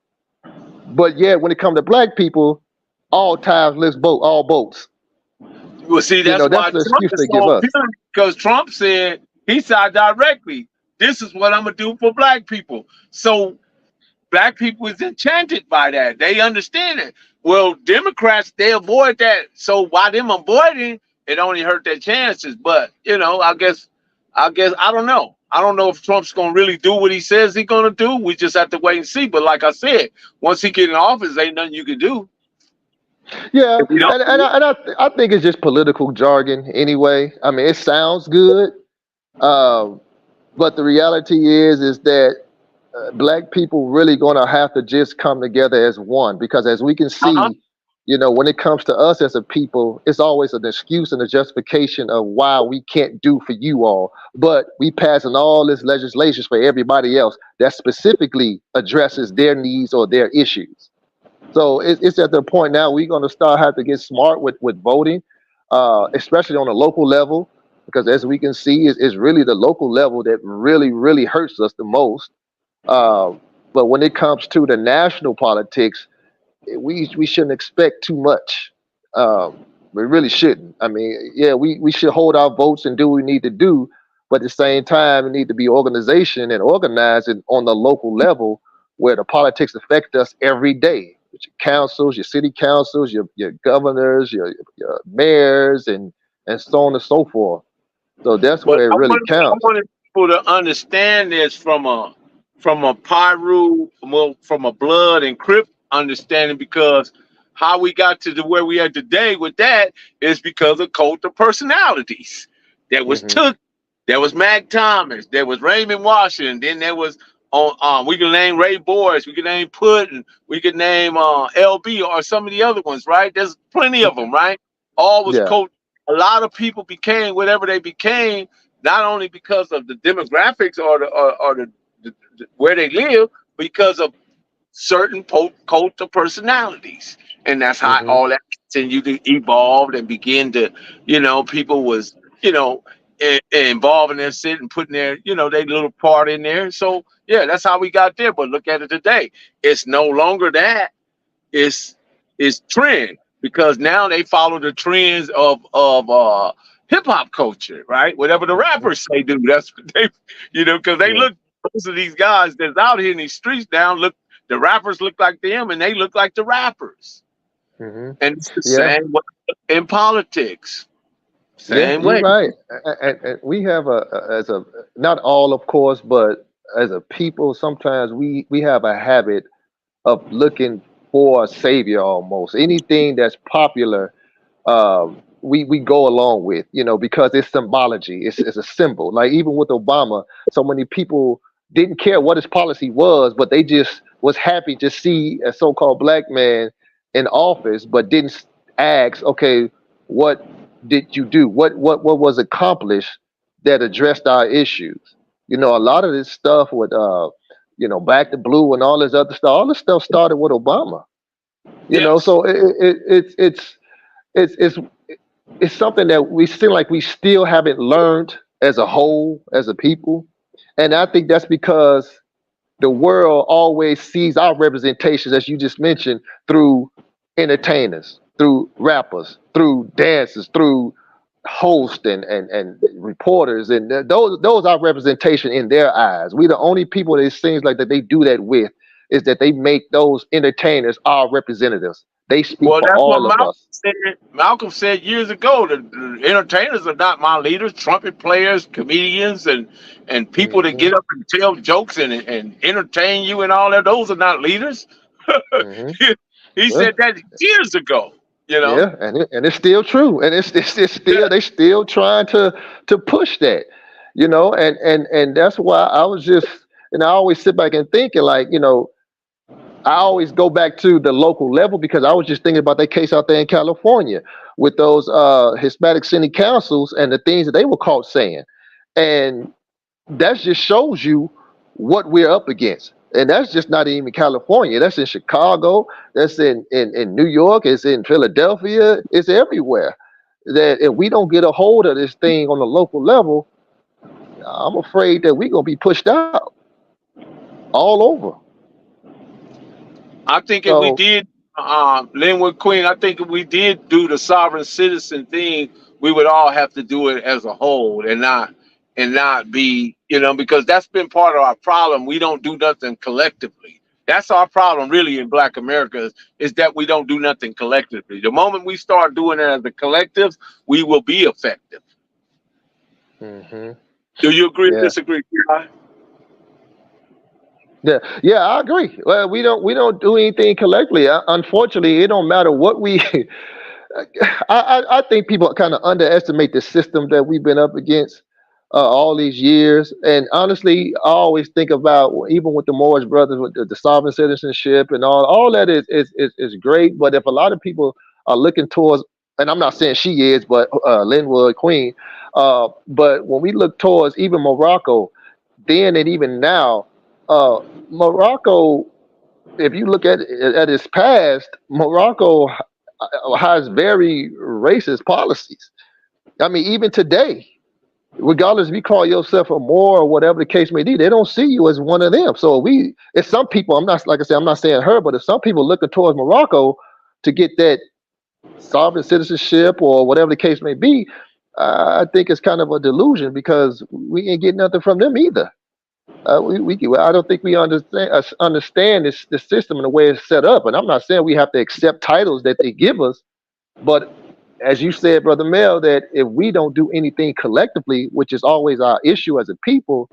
S4: But yet, when it comes to black people, all ties lifts boat, all boats.
S1: well, see, that's
S4: That's
S1: why
S4: the
S1: Trump
S4: excuse
S1: is
S4: they give
S1: so
S4: us.
S1: appealing because Trump said he said directly, "This is what I'm gonna do for black people." So black people is enchanted by that. They understand it. Well, Democrats they avoid that. So by them avoiding, it only hurt their chances. But I guess I don't know. I don't know if Trump's gonna really do what he says he's gonna do. We just have to wait and see. But like I said, once he get in office, ain't nothing you can do
S4: Yeah,
S1: if you don't.
S4: I think it's just political jargon anyway. I mean, it sounds good, um, but the reality is that black people really going to have to just come together as one, because as we can
S1: Uh-huh.
S4: see, when it comes to us as a people, it's always an excuse and a justification of why we can't do for you all, but we passing all this legislation for everybody else that specifically addresses their needs or their issues. So it's at the point now we're going to start have to get smart with voting, especially on a local level, because as we can see, it's really the local level that really hurts us the most. um, but when it comes to the national politics, we shouldn't expect too much. We really shouldn't. I mean, yeah, we should hold our votes and do what we need to do, but at the same time, it need to be organization and organizing on the local level where the politics affect us every day. With your councils, your city councils, your governors, your mayors, and so on and so forth. So that's
S1: But
S4: where it really
S1: I
S4: counts.
S1: wanted people to understand this from a Pyru, well, from a blood and crypt understanding, because how we got to the where we are today with that is because of cult of personalities. There was
S4: Hmm.
S1: Took, there was Mac Thomas, there was Raymond Washington, then there was on we can name Ray Boyce, we can name Puddin, we could name LB or some of the other ones, right? There's plenty of them, right? All was
S4: Yeah.
S1: cult. A lot of people became whatever they became, not only because of the demographics or the where they live, because of certain cult of personalities, and that's how
S4: Hmm.
S1: all that continued to evolve and begin to, people was, involving their shit and putting their, their little part in there. So yeah, that's how we got there. But look at it today; it's no longer that is trend, because now they follow the trends of hip hop culture, right? Whatever the
S4: Hmm.
S1: rappers say, do that's what they, because they
S4: Yeah.
S1: look, most of these guys that's out here in these streets now look, the rappers look like them and they look like the rappers,
S4: Hmm.
S1: and it's the
S4: Yeah.
S1: same way in politics,
S4: Yeah,
S1: same
S4: you're
S1: way.
S4: right. And we have as a, not all, of course, but as a people, sometimes we have a habit of looking for a savior almost. Anything that's popular, we go along with, because it's symbology. It's a symbol. Like even with Obama, so many people didn't care what his policy was, but they just was happy to see a so-called black man in office, but didn't ask, okay, what did you do? What was accomplished that addressed our issues? You know, a lot of this stuff with back to blue and all this other stuff. All this stuff started with Obama. You know,
S1: Yes.
S4: so it's it's it's something that we seem like we still haven't learned as a whole, as a people. And I think that's because the world always sees our representations, as you just mentioned, through entertainers, through rappers, through dancers, through hosts and reporters, and those are representation in their eyes. We the only people that it seems like that they do that with is that they make those entertainers our representatives. They speak
S1: Well,
S4: for
S1: that's what
S4: all of
S1: Malcolm
S4: us.
S1: said. Malcolm said years ago that the entertainers are not my leaders. Trumpet players, comedians, and people that
S4: Hmm.
S1: get up and tell jokes and entertain you and all that. Those are not leaders.
S4: Hmm.
S1: He
S4: Yeah,
S1: said that years ago. You know.
S4: yeah, and it's still true, and it's still they still trying to push that, and that's why I was just, and I always sit back and thinking like, I always go back to the local level because I was just thinking about that case out there in California with those Hispanic city councils and the things that they were caught saying, and that just shows you what we're up against. And that's just not even California. That's in Chicago. That's in New York. It's in Philadelphia. It's everywhere. That if we don't get a hold of this thing on the local level, I'm afraid that we're gonna be pushed out all over.
S1: I think if we
S4: So
S1: did, Linwood Queen, I think if we did do the sovereign citizen thing, we would all have to do it as a whole and not be, because that's been part of our problem. We don't do nothing collectively. That's our problem, really, in Black America is that we don't do nothing collectively. The moment we start doing it as a collective, we will be effective.
S4: hmm
S1: Do you agree or
S4: yeah.
S1: disagree, Eli?
S4: Yeah, yeah, I agree. Well, we don't do anything collectively. Unfortunately, it don't matter what we. I think people kind of underestimate the system that we've been up against all these years. And honestly, I always think about even with the Morris brothers, with the sovereign citizenship and all that is great. But if a lot of people are looking towards, and I'm not saying she is, but Linwood Queen, but when we look towards even Morocco, then and even now, uh, Morocco, if you look at its past, Morocco has very racist policies. I mean, even today, regardless if you call yourself a Moor or whatever the case may be, they don't see you as one of them. So if some people, I'm not like I said, I'm not saying her, but if some people looking towards Morocco to get that sovereign citizenship or whatever the case may be, I think it's kind of a delusion because we ain't getting nothing from them either. I don't think we understand this the system and the way it's set up. And I'm not saying we have to accept titles that they give us, but as you said, Brother Mel, that if we don't do anything collectively, which is always our issue as a people,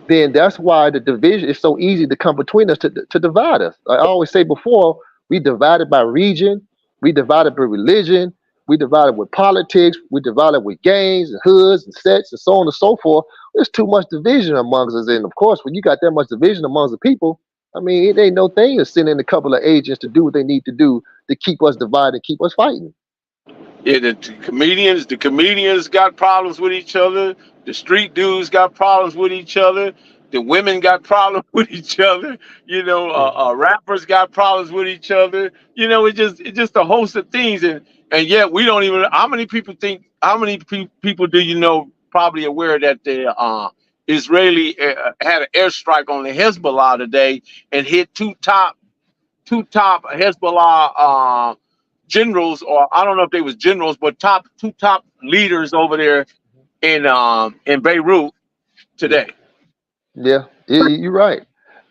S4: then that's why the division is so easy to come between us to divide us. I always say before, we divided by region, we divided by religion, we divided with politics, we divided with gangs and hoods and sets and so on and so forth. There's too much division amongst us. And of course, when you got that much division amongst the people, I mean, it ain't no thing to send in a couple of agents to do what they need to do to keep us divided, keep us fighting.
S1: Yeah, the comedians got problems with each other. The street dudes got problems with each other. The women got problems with each other.
S4: Hmm.
S1: Rappers got problems with each other. It's just a host of things, and yet we don't even. How many people think? How many people do you know? Probably aware that the Israeli had an airstrike on the Hezbollah today and hit two top Hezbollah generals, or I don't know if they was generals, but two top leaders over there in Beirut
S4: Yeah,
S1: today.
S4: yeah, you're right.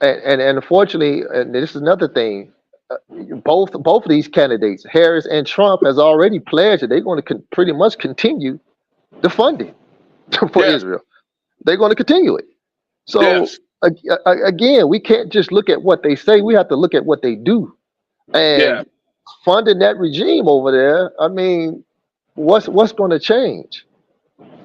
S4: And unfortunately, and this is another thing. Both of these candidates, Harris and Trump, has already pledged that they're going to pretty much continue the funding for
S1: Yes,
S4: Israel. They're going to continue it. So
S1: yes,
S4: again, we can't just look at what they say. We have to look at what they do.
S1: yeah.
S4: And funding that regime over there, I mean, what's going to change?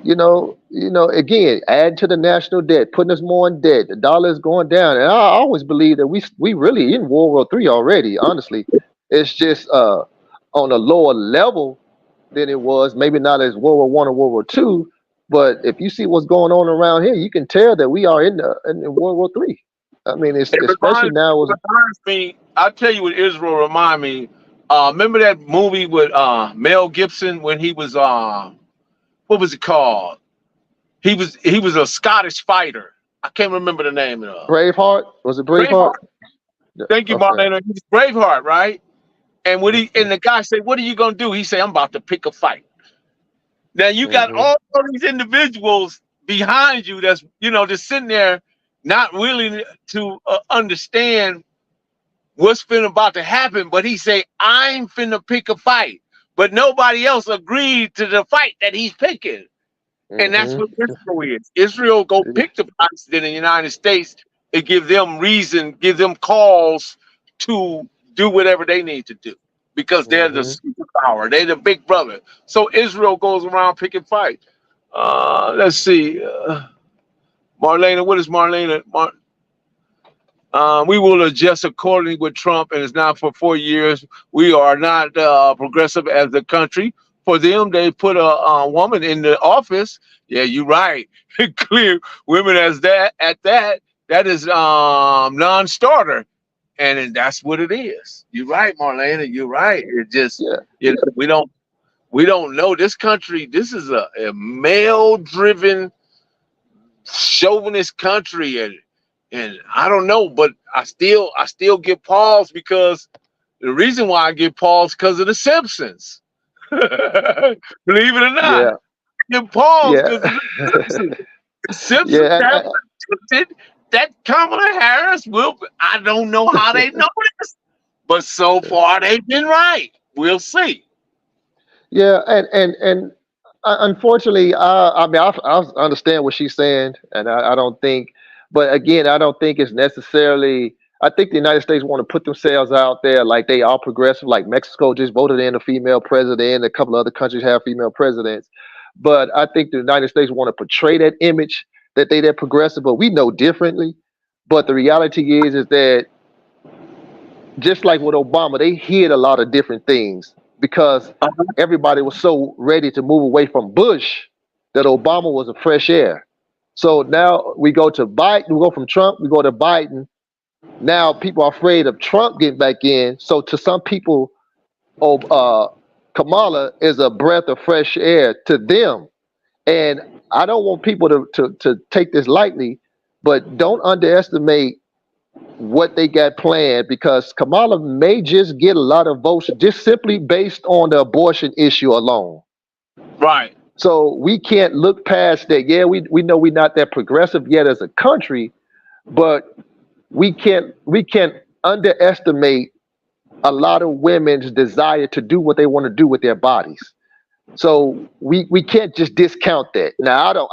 S4: Again, add to the national debt, putting us more in debt. The dollar is going down, and I always believe that we really in World War III already. Honestly, it's just on a lower level than it was. Maybe not as World War I or World War II, but if you see what's going on around here, you can tell that we are in World War III. I mean, it's
S1: It
S4: especially now.
S1: reminds me. I'll tell you what Israel remind me. Remember that movie with Mel Gibson when he was what was it called? He was a Scottish fighter. I can't remember the name of it.
S4: Braveheart, was it Braveheart?
S1: Braveheart.
S4: Yeah,
S1: Thank you,
S4: okay.
S1: Marlena. He's Braveheart, right? And when he
S4: Hmm.
S1: and the guy said, "What are you gonna do?" He said, "I'm about to pick a fight." Now you got
S4: Hmm.
S1: all these individuals behind you that's just sitting there, not willing to understand what's finna about to happen. But he say, "I'm finna pick a fight," but nobody else agreed to the fight that he's picking. And that's
S4: Hmm.
S1: what Israel is. Israel go pick the fights. Then the United States, it give them reason, give them cause to do whatever they need to do because they're the
S4: Hmm.
S1: superpower. They're the big brother. So Israel goes around picking fights. Let's see. Marlena, what is Marlena? We will adjust accordingly with Trump, and it's not for 4 years. We are not progressive as a country. For them, they put a woman in the office. Yeah, you're right. Clear women as that at that. That is non-starter, and then that's what it is. You're right, Marlena. You're right. It just
S4: Yeah.
S1: we don't know this country. This is a male-driven chauvinist country, and I don't know, but I still get pause because the reason why I get pause because of the Simpsons. Believe it or not,
S4: Yeah.
S1: I get pause
S4: Yeah.
S1: because of the Simpsons. The Simpsons
S4: Yeah.
S1: have predicted that Kamala Harris will. I don't know how they know this, but so far they've been right. We'll see.
S4: Yeah. And unfortunately, I mean, I understand what she's saying, and I don't think, but again, I don't think it's necessarily. I think the United States want to put themselves out there like they are progressive, like Mexico just voted in a female president, a couple of other countries have female presidents. But I think the United States want to portray that image that they're progressive, but we know differently. But the reality is that just like with Obama, they hid a lot of different things because everybody was so ready to move away from Bush that Obama was a fresh air. So now we go to Biden, we go from Trump, we go to Biden. Now people are afraid of Trump getting back in. So to some people, oh, Kamala is a breath of fresh air to them. And I don't want people to take this lightly, but don't underestimate what they got planned because Kamala may just get a lot of votes just simply based on the abortion issue alone.
S1: Right.
S4: So we can't look past that. Yeah, we know we're not that progressive yet as a country, but we can't underestimate a lot of women's desire to do what they want to do with their bodies. So we can't just discount that. Now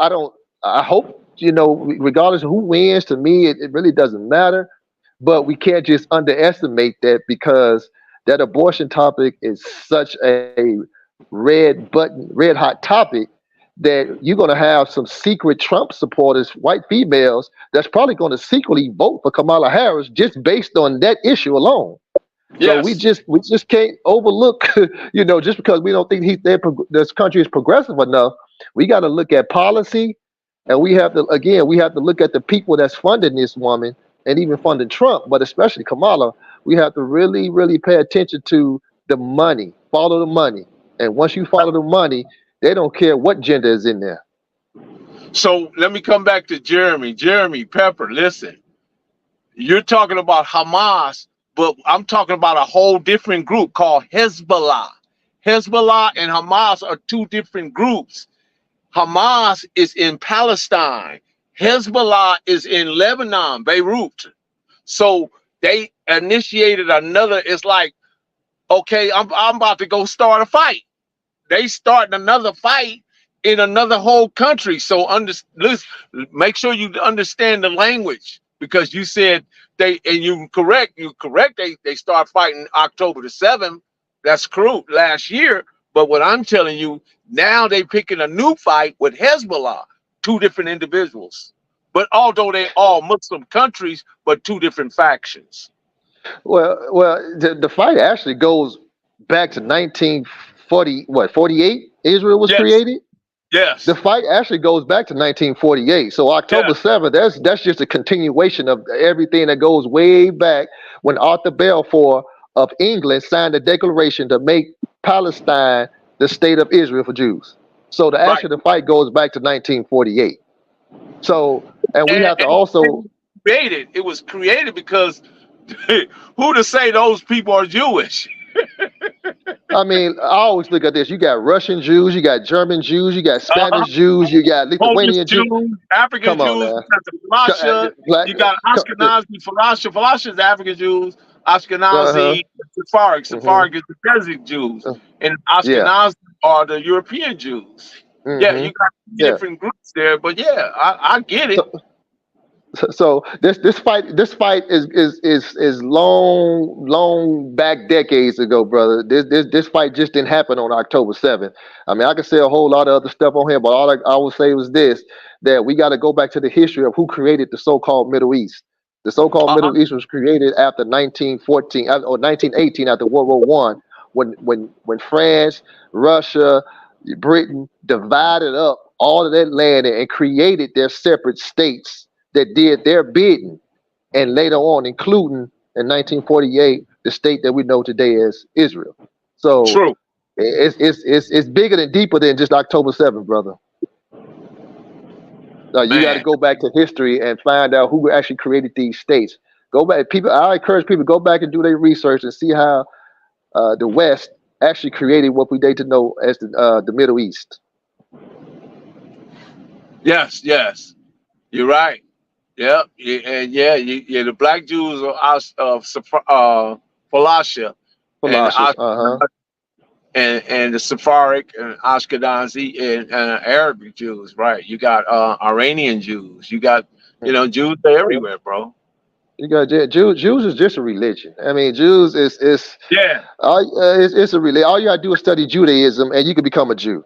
S4: I hope regardless of who wins, to me it really doesn't matter. But we can't just underestimate that because that abortion topic is such a red hot topic that you're going to have some secret Trump supporters, white females, that's probably going to secretly vote for Kamala Harris just based on that issue alone. So we
S1: Yes.
S4: just we just can't overlook, just because we don't think this country is progressive enough. We got to look at policy, and we have to look at the people that's funding this woman and even funding Trump, but especially Kamala. We have to really, really pay attention to the money. Follow the money, and once you follow the money, they don't care what gender is in there.
S1: So let me come back to Jeremy. Jeremy Pepper, listen. You're talking about Hamas, but I'm talking about a whole different group called Hezbollah. Hezbollah and Hamas are two different groups. Hamas is in Palestine. Hezbollah is in Lebanon, Beirut. So they initiated another. It's like, okay, I'm about to go start a fight. They starting another fight in another whole country. So listen, make sure you understand the language because you said you correct. They start fighting October the 7th. That's true last year, But what I'm telling you, now they picking a new fight with Hezbollah, two different individuals. But although they all Muslim countries, but two different factions.
S4: Well, the fight actually goes back to 1940, what, 48? Israel was
S1: Yes,
S4: created. The
S1: yes,
S4: fight actually goes back to 1948. So
S1: yeah,
S4: October 7th, that's just a continuation of everything that goes way back when Arthur Balfour of England signed a declaration to make Palestine the state of Israel for Jews. So
S1: right.
S4: the fight goes back to 1948. So, and we have to
S1: And
S4: also,
S1: it was created because who to say those people are Jewish?
S4: I mean, I always look at this. You got Russian Jews, you got German Jews, you got
S1: Uh-huh.
S4: Spanish Jews, you got
S1: Polish
S4: Lithuanian Jews.
S1: Jews, African
S4: Come on
S1: Jews,
S4: now.
S1: you got the Falasha,
S4: Black,
S1: you got Ashkenazi, Falasha. Falasha is African Jews,
S4: uh-huh.
S1: Ashkenazi, Sephardic.
S4: Hmm.
S1: Sephardic is the desert Jews, and
S4: Yeah.
S1: Ashkenazi are the European Jews. Yeah,
S4: Hmm.
S1: you got
S4: Yeah.
S1: different groups there, but yeah, I get it.
S4: So, so this fight is long back decades ago, brother. This fight just didn't happen on October 7th. I mean, I could say a whole lot of other stuff on here, but all I would say was this: that we got to go back to the history of who created the so-called Middle East. The so-called
S1: Uh-huh.
S4: Middle East was created after 1914 or 1918, after World War One, when France, Russia, Britain divided up all of that land and created their separate states that did their bidding, and later on, including in 1948, the state that we know today as Israel. So
S1: True,
S4: it's bigger and deeper than just October 7th, brother. You got to
S1: man.
S4: go back to history and find out who actually created these states. Go back, people. I encourage people to go back and do their research and see how the West actually created what we need to know as the Middle East.
S1: Yes, yes, you're right. Yep, and yeah, the black Jews are out of Falasha, and
S4: Colossians, uh-huh.
S1: and the Sephardic and Ashkenazi and Arabic Jews, right? You got Iranian Jews. You got Jews everywhere, bro.
S4: You got Jews is just a religion. I mean, Jews is
S1: Yeah,
S4: it's a religion. All you gotta do is study Judaism, and you can become a Jew.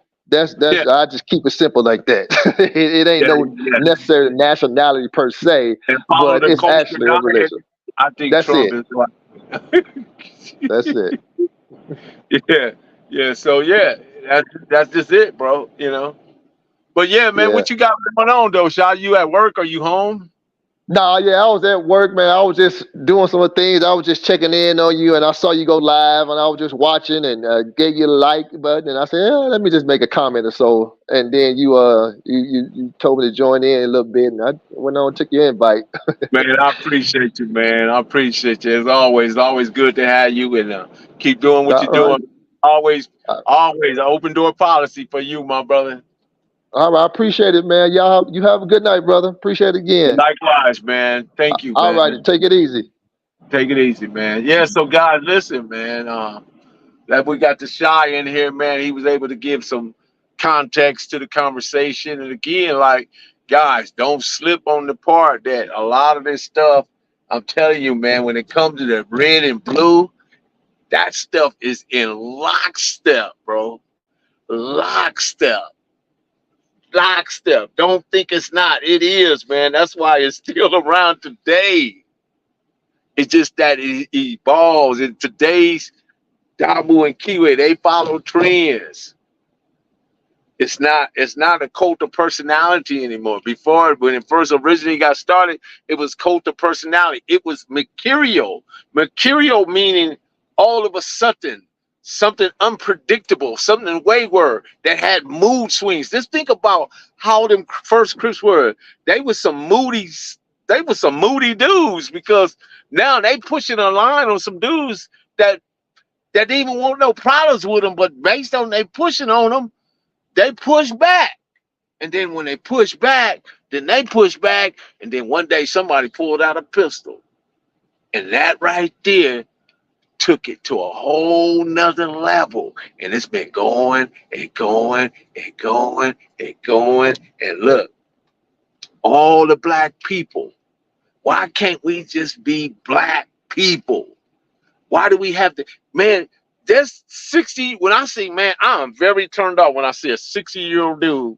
S1: yeah,
S4: That's I just keep it simple like that. It ain't
S1: yeah,
S4: no
S1: yeah.
S4: necessary nationality per se,
S1: And follow
S4: but
S1: the
S4: it's
S1: culture
S4: actually a
S1: guide.
S4: religion.
S1: I think
S4: That's
S1: Trump
S4: it.
S1: is right.
S4: That's it.
S1: Yeah, yeah. So yeah, that's just it, bro. But yeah, man,
S4: Yeah.
S1: what you got going on though, Shaw? You at work? Are you home?
S4: Nah, yeah, I was at work, man. I was just doing some of the things. I was just checking in on you, and I saw you go live, and I was just watching and gave you a like button, and I said, let me just make a comment or so. And then you told me to join in a little bit, and I went on and took your invite.
S1: Man, I appreciate you, man. I appreciate you. As always, it's always good to have you and keep doing what
S4: All
S1: you're
S4: right.
S1: doing. Always,
S4: Uh,
S1: always an open door policy for you, my brother.
S4: All right, I appreciate it, man. You have a good night, brother. Appreciate it again.
S1: Likewise, man. Thank you,
S4: All right,
S1: man.
S4: take it easy.
S1: Take it easy, man. Yeah, so guys, listen, man. That we got the Shy in here, man. He was able to give some context to the conversation. And again, like, guys, don't slip on the part that a lot of this stuff, I'm telling you, man, when it comes to the red and blue, that stuff is in lockstep, bro. Lockstep. Lockstep. Don't think it's not. It is, man. That's why it's still around today. It's just that it evolves. In today's Damu and Kiwi, they follow trends. It's not a cult of personality anymore. Before, when it first originally got started, it was cult of personality. It was mercurial. Mercurial meaning all of a sudden, something unpredictable, something wayward that had mood swings. Just think about how them first Crips were. They were some moody, they were some moody dudes because now they pushing a line on some dudes that didn't even want no problems with them, but based on they pushing on them, they push back. And then when they push back, then they push back. And then one day somebody pulled out a pistol. And that right there took it to a whole nother level. And it's been going and going and going and going. And look, all the black people, why can't we just be black people? Why do we have to, man? There's 60. When I see, man, I'm very turned off when I see a 60-year-old dude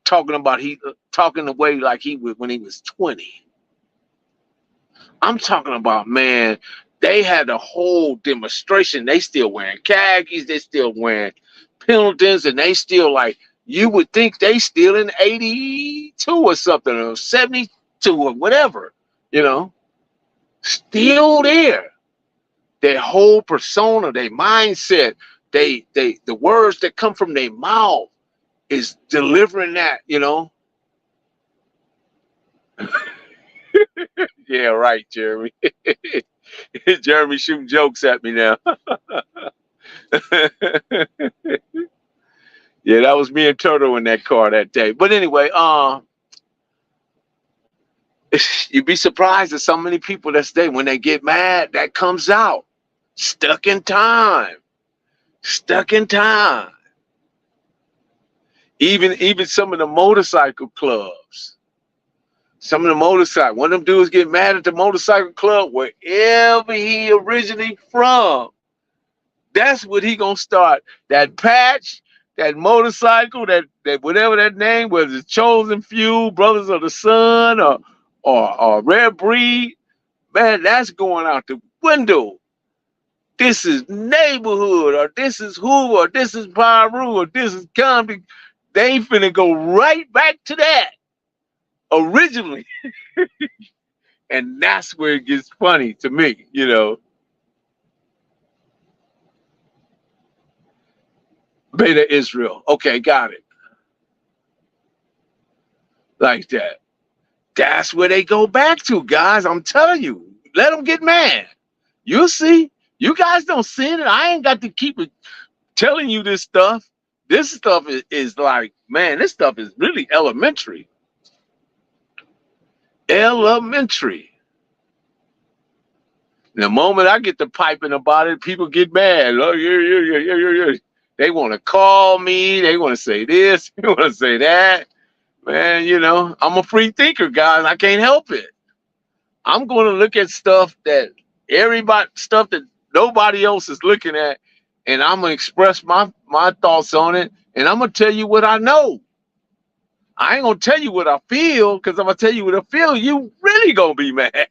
S1: talking the way like he would when he was 20. I'm talking about, man, they had a whole demonstration. They still wearing khakis, they still wearing Pendletons, and they still like, you would think they still in 82 or something, or 72 or whatever, you know, still there. Their whole persona, their mindset, the words that come from their mouth is delivering that, you know. Yeah, right, Jeremy. Jeremy shooting jokes at me now. Yeah, that was me and Turtle in that car that day. But anyway, you'd be surprised at so many people that's there when they get mad, that comes out. Stuck in time. Stuck in time. Even some of the motorcycle clubs. Some of the motorcycle, one of them dudes get mad at the motorcycle club wherever he originally from. That's what he gonna start. That patch, that motorcycle, that whatever that name, whether it's Chosen Few, Brothers of the Sun, or Red Breed, man, that's going out the window. This is neighborhood, or this is who, or this is Pyru, or this is Compton. They finna go right back to that originally. And that's where it gets funny to me, you know. Beta Israel. Okay, got it. Like that. That's where they go back to, guys. I'm telling you. Let them get mad. You'll see. You guys don't see it. I ain't got to keep it telling you this stuff. This stuff is like, man, this stuff is really elementary. Elementary. The moment I get to piping about it, people get mad. Oh, yeah. They want to call me. They want to say this. They want to say that. Man, you know, I'm a free thinker, guys. I can't help it. I'm going to look at stuff that nobody else is looking at, and I'm going to express my thoughts on it, and I'm going to tell you what I know. I ain't going to tell you what I feel, because if I tell you what I feel, you really going to be mad.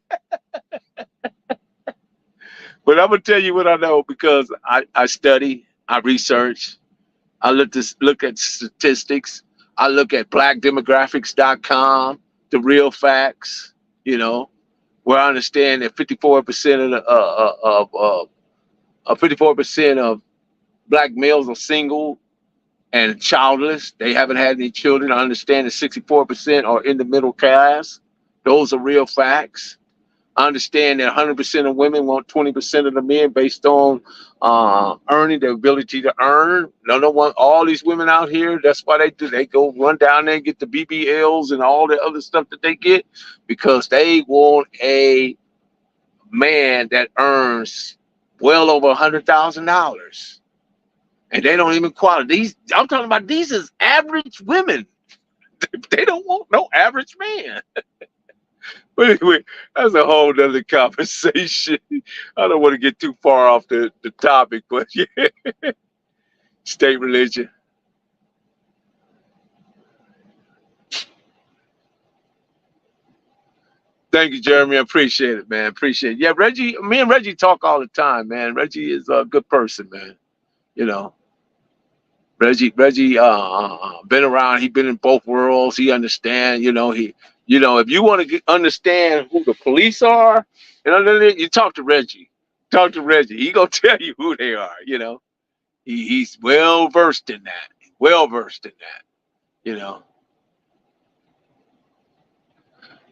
S1: But I'm going to tell you what I know, because I study, I research, I look at statistics, I look at blackdemographics.com, the real facts, you know, where I understand that 54% of 54% of black males are single and childless. They haven't had any children. I understand that 64% are in the middle class. Those are real facts. I understand that 100% of women want 20% of the men based on earning, the ability to earn. No one, all these women out here, that's why they do. They go run down there and get the BBLs and all the other stuff that they get, because they want a man that earns well over $100,000. And they don't even qualify. I'm talking about these is average women. They don't want no average man. But anyway, that's a whole nother conversation. I don't want to get too far off the topic, but yeah. State religion. Thank you, Jeremy. I appreciate it, man. Appreciate it. Yeah, me and Reggie talk all the time, man. Reggie is a good person, man. You know, Reggie, been around. He been in both worlds. He understand. You know, if you want to understand who the police are, you talk to Reggie. Talk to Reggie. He gonna tell you who they are. You know, he's well versed in that. Well versed in that. You know,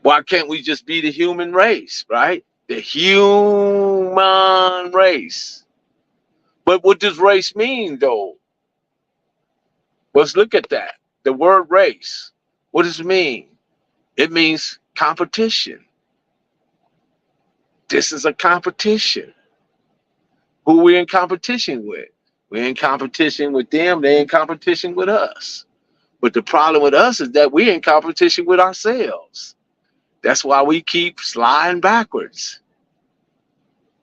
S1: why can't we just be the human race, right? The human race. But what does race mean, though? Let's look at that. The word race. What does it mean? It means competition. This is a competition. Who we're in competition with? We're in competition with them. They're in competition with us. But the problem with us is that we're in competition with ourselves. That's why we keep sliding backwards.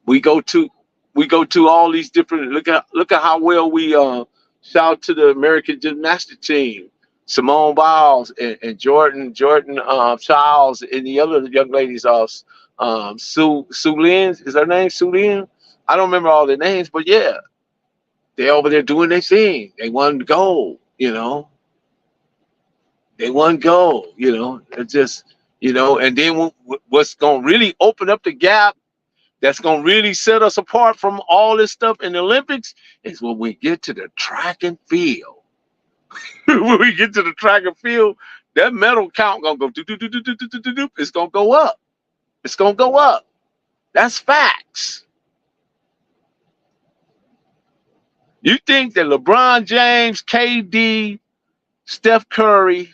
S1: We go to We go to all these different. Look at how well we shout out to the American gymnastic team, Simone Biles and Jordan Childs and the other young ladies. Sue Lin, is her name Sue Lin? I don't remember all their names, but yeah, they're over there doing their thing. They won gold, you know. They won gold, you know. It's just, you know, and then what's going to really open up the gap that's going to really set us apart from all this stuff in the Olympics is when we get to the track and field. When we get to the track and field, that medal count going to go do. It's going to go up. It's going to go up. That's facts. You think that LeBron James, KD, Steph Curry,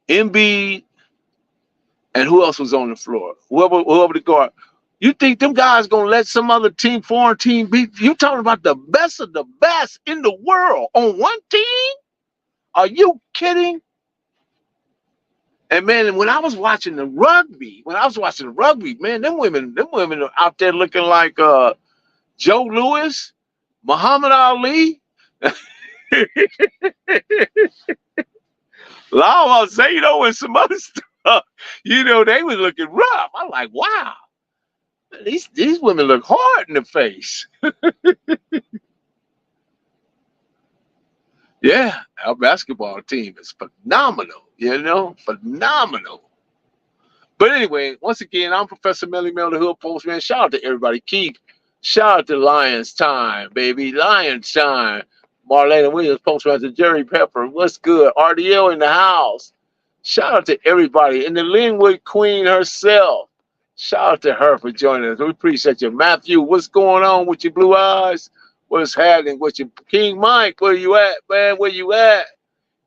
S1: Embiid, and who else was on the floor? Whoever the guard. You think them guys gonna let some other team, foreign team beat? You talking about the best of the best in the world on one team? Are you kidding? And man, when I was watching the rugby, man, them women are out there looking like Joe Louis, Muhammad Ali. I'll say, you know, and some other stuff, you know, they was looking rough. I'm like, wow, these women look hard in the face. Yeah, our basketball team is phenomenal, you know, phenomenal. But anyway, once again, I'm Professor Melly Mel, the Hood Postman. Shout out to everybody. Keith, shout out to Lions Time, baby. Lions Time. Marlena Williams, Postmaster Jerry Pepper. What's good? RDL in the house. Shout out to everybody. And the Linwood Queen herself. Shout out to her for joining us. We appreciate you. Matthew, what's going on with your blue eyes? What's happening with you? King Mike, where you at, man? Where you at?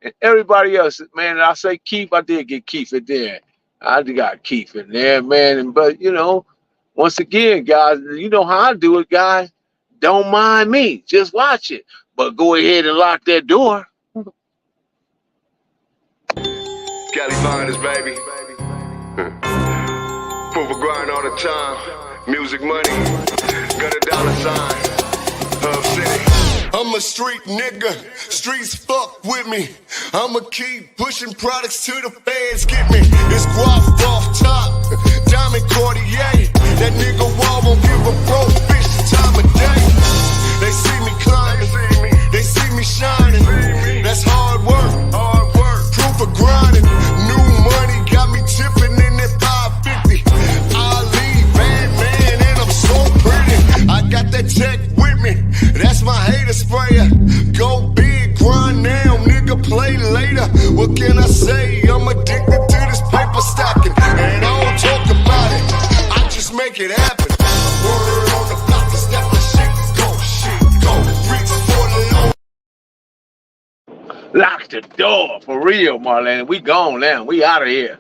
S1: And everybody else, man, I say Keith, I did get Keith in there. I got Keith in there, man. But, you know, once again, guys, you know how I do it, guys. Don't mind me. Just watch it. But go ahead and lock that door.
S5: Cali Finest, baby. Proof of grind all the time. Music money. Got a dollar sign. Hub City. I'm a street nigga. Streets fuck with me. I'ma keep pushing products till the feds get me. It's guap off top. Diamond Cartier. That nigga wall won't give a pro fish the time of day. They see me climbing. They see me shining. That's hard work. Proof of grinding. New money got me tipping in that 550. Ali, bad man, and I'm so pretty. I got that tech with me. That's my hater sprayer. Go big, grind now, nigga, play later. What can I say? I'm addicted to this paper stacking. And I don't talk about it. I just make it happen. Word on the block is that the shit go. Reach for the low.
S1: Lock the door for real, Marlene. We gone now. We out of here.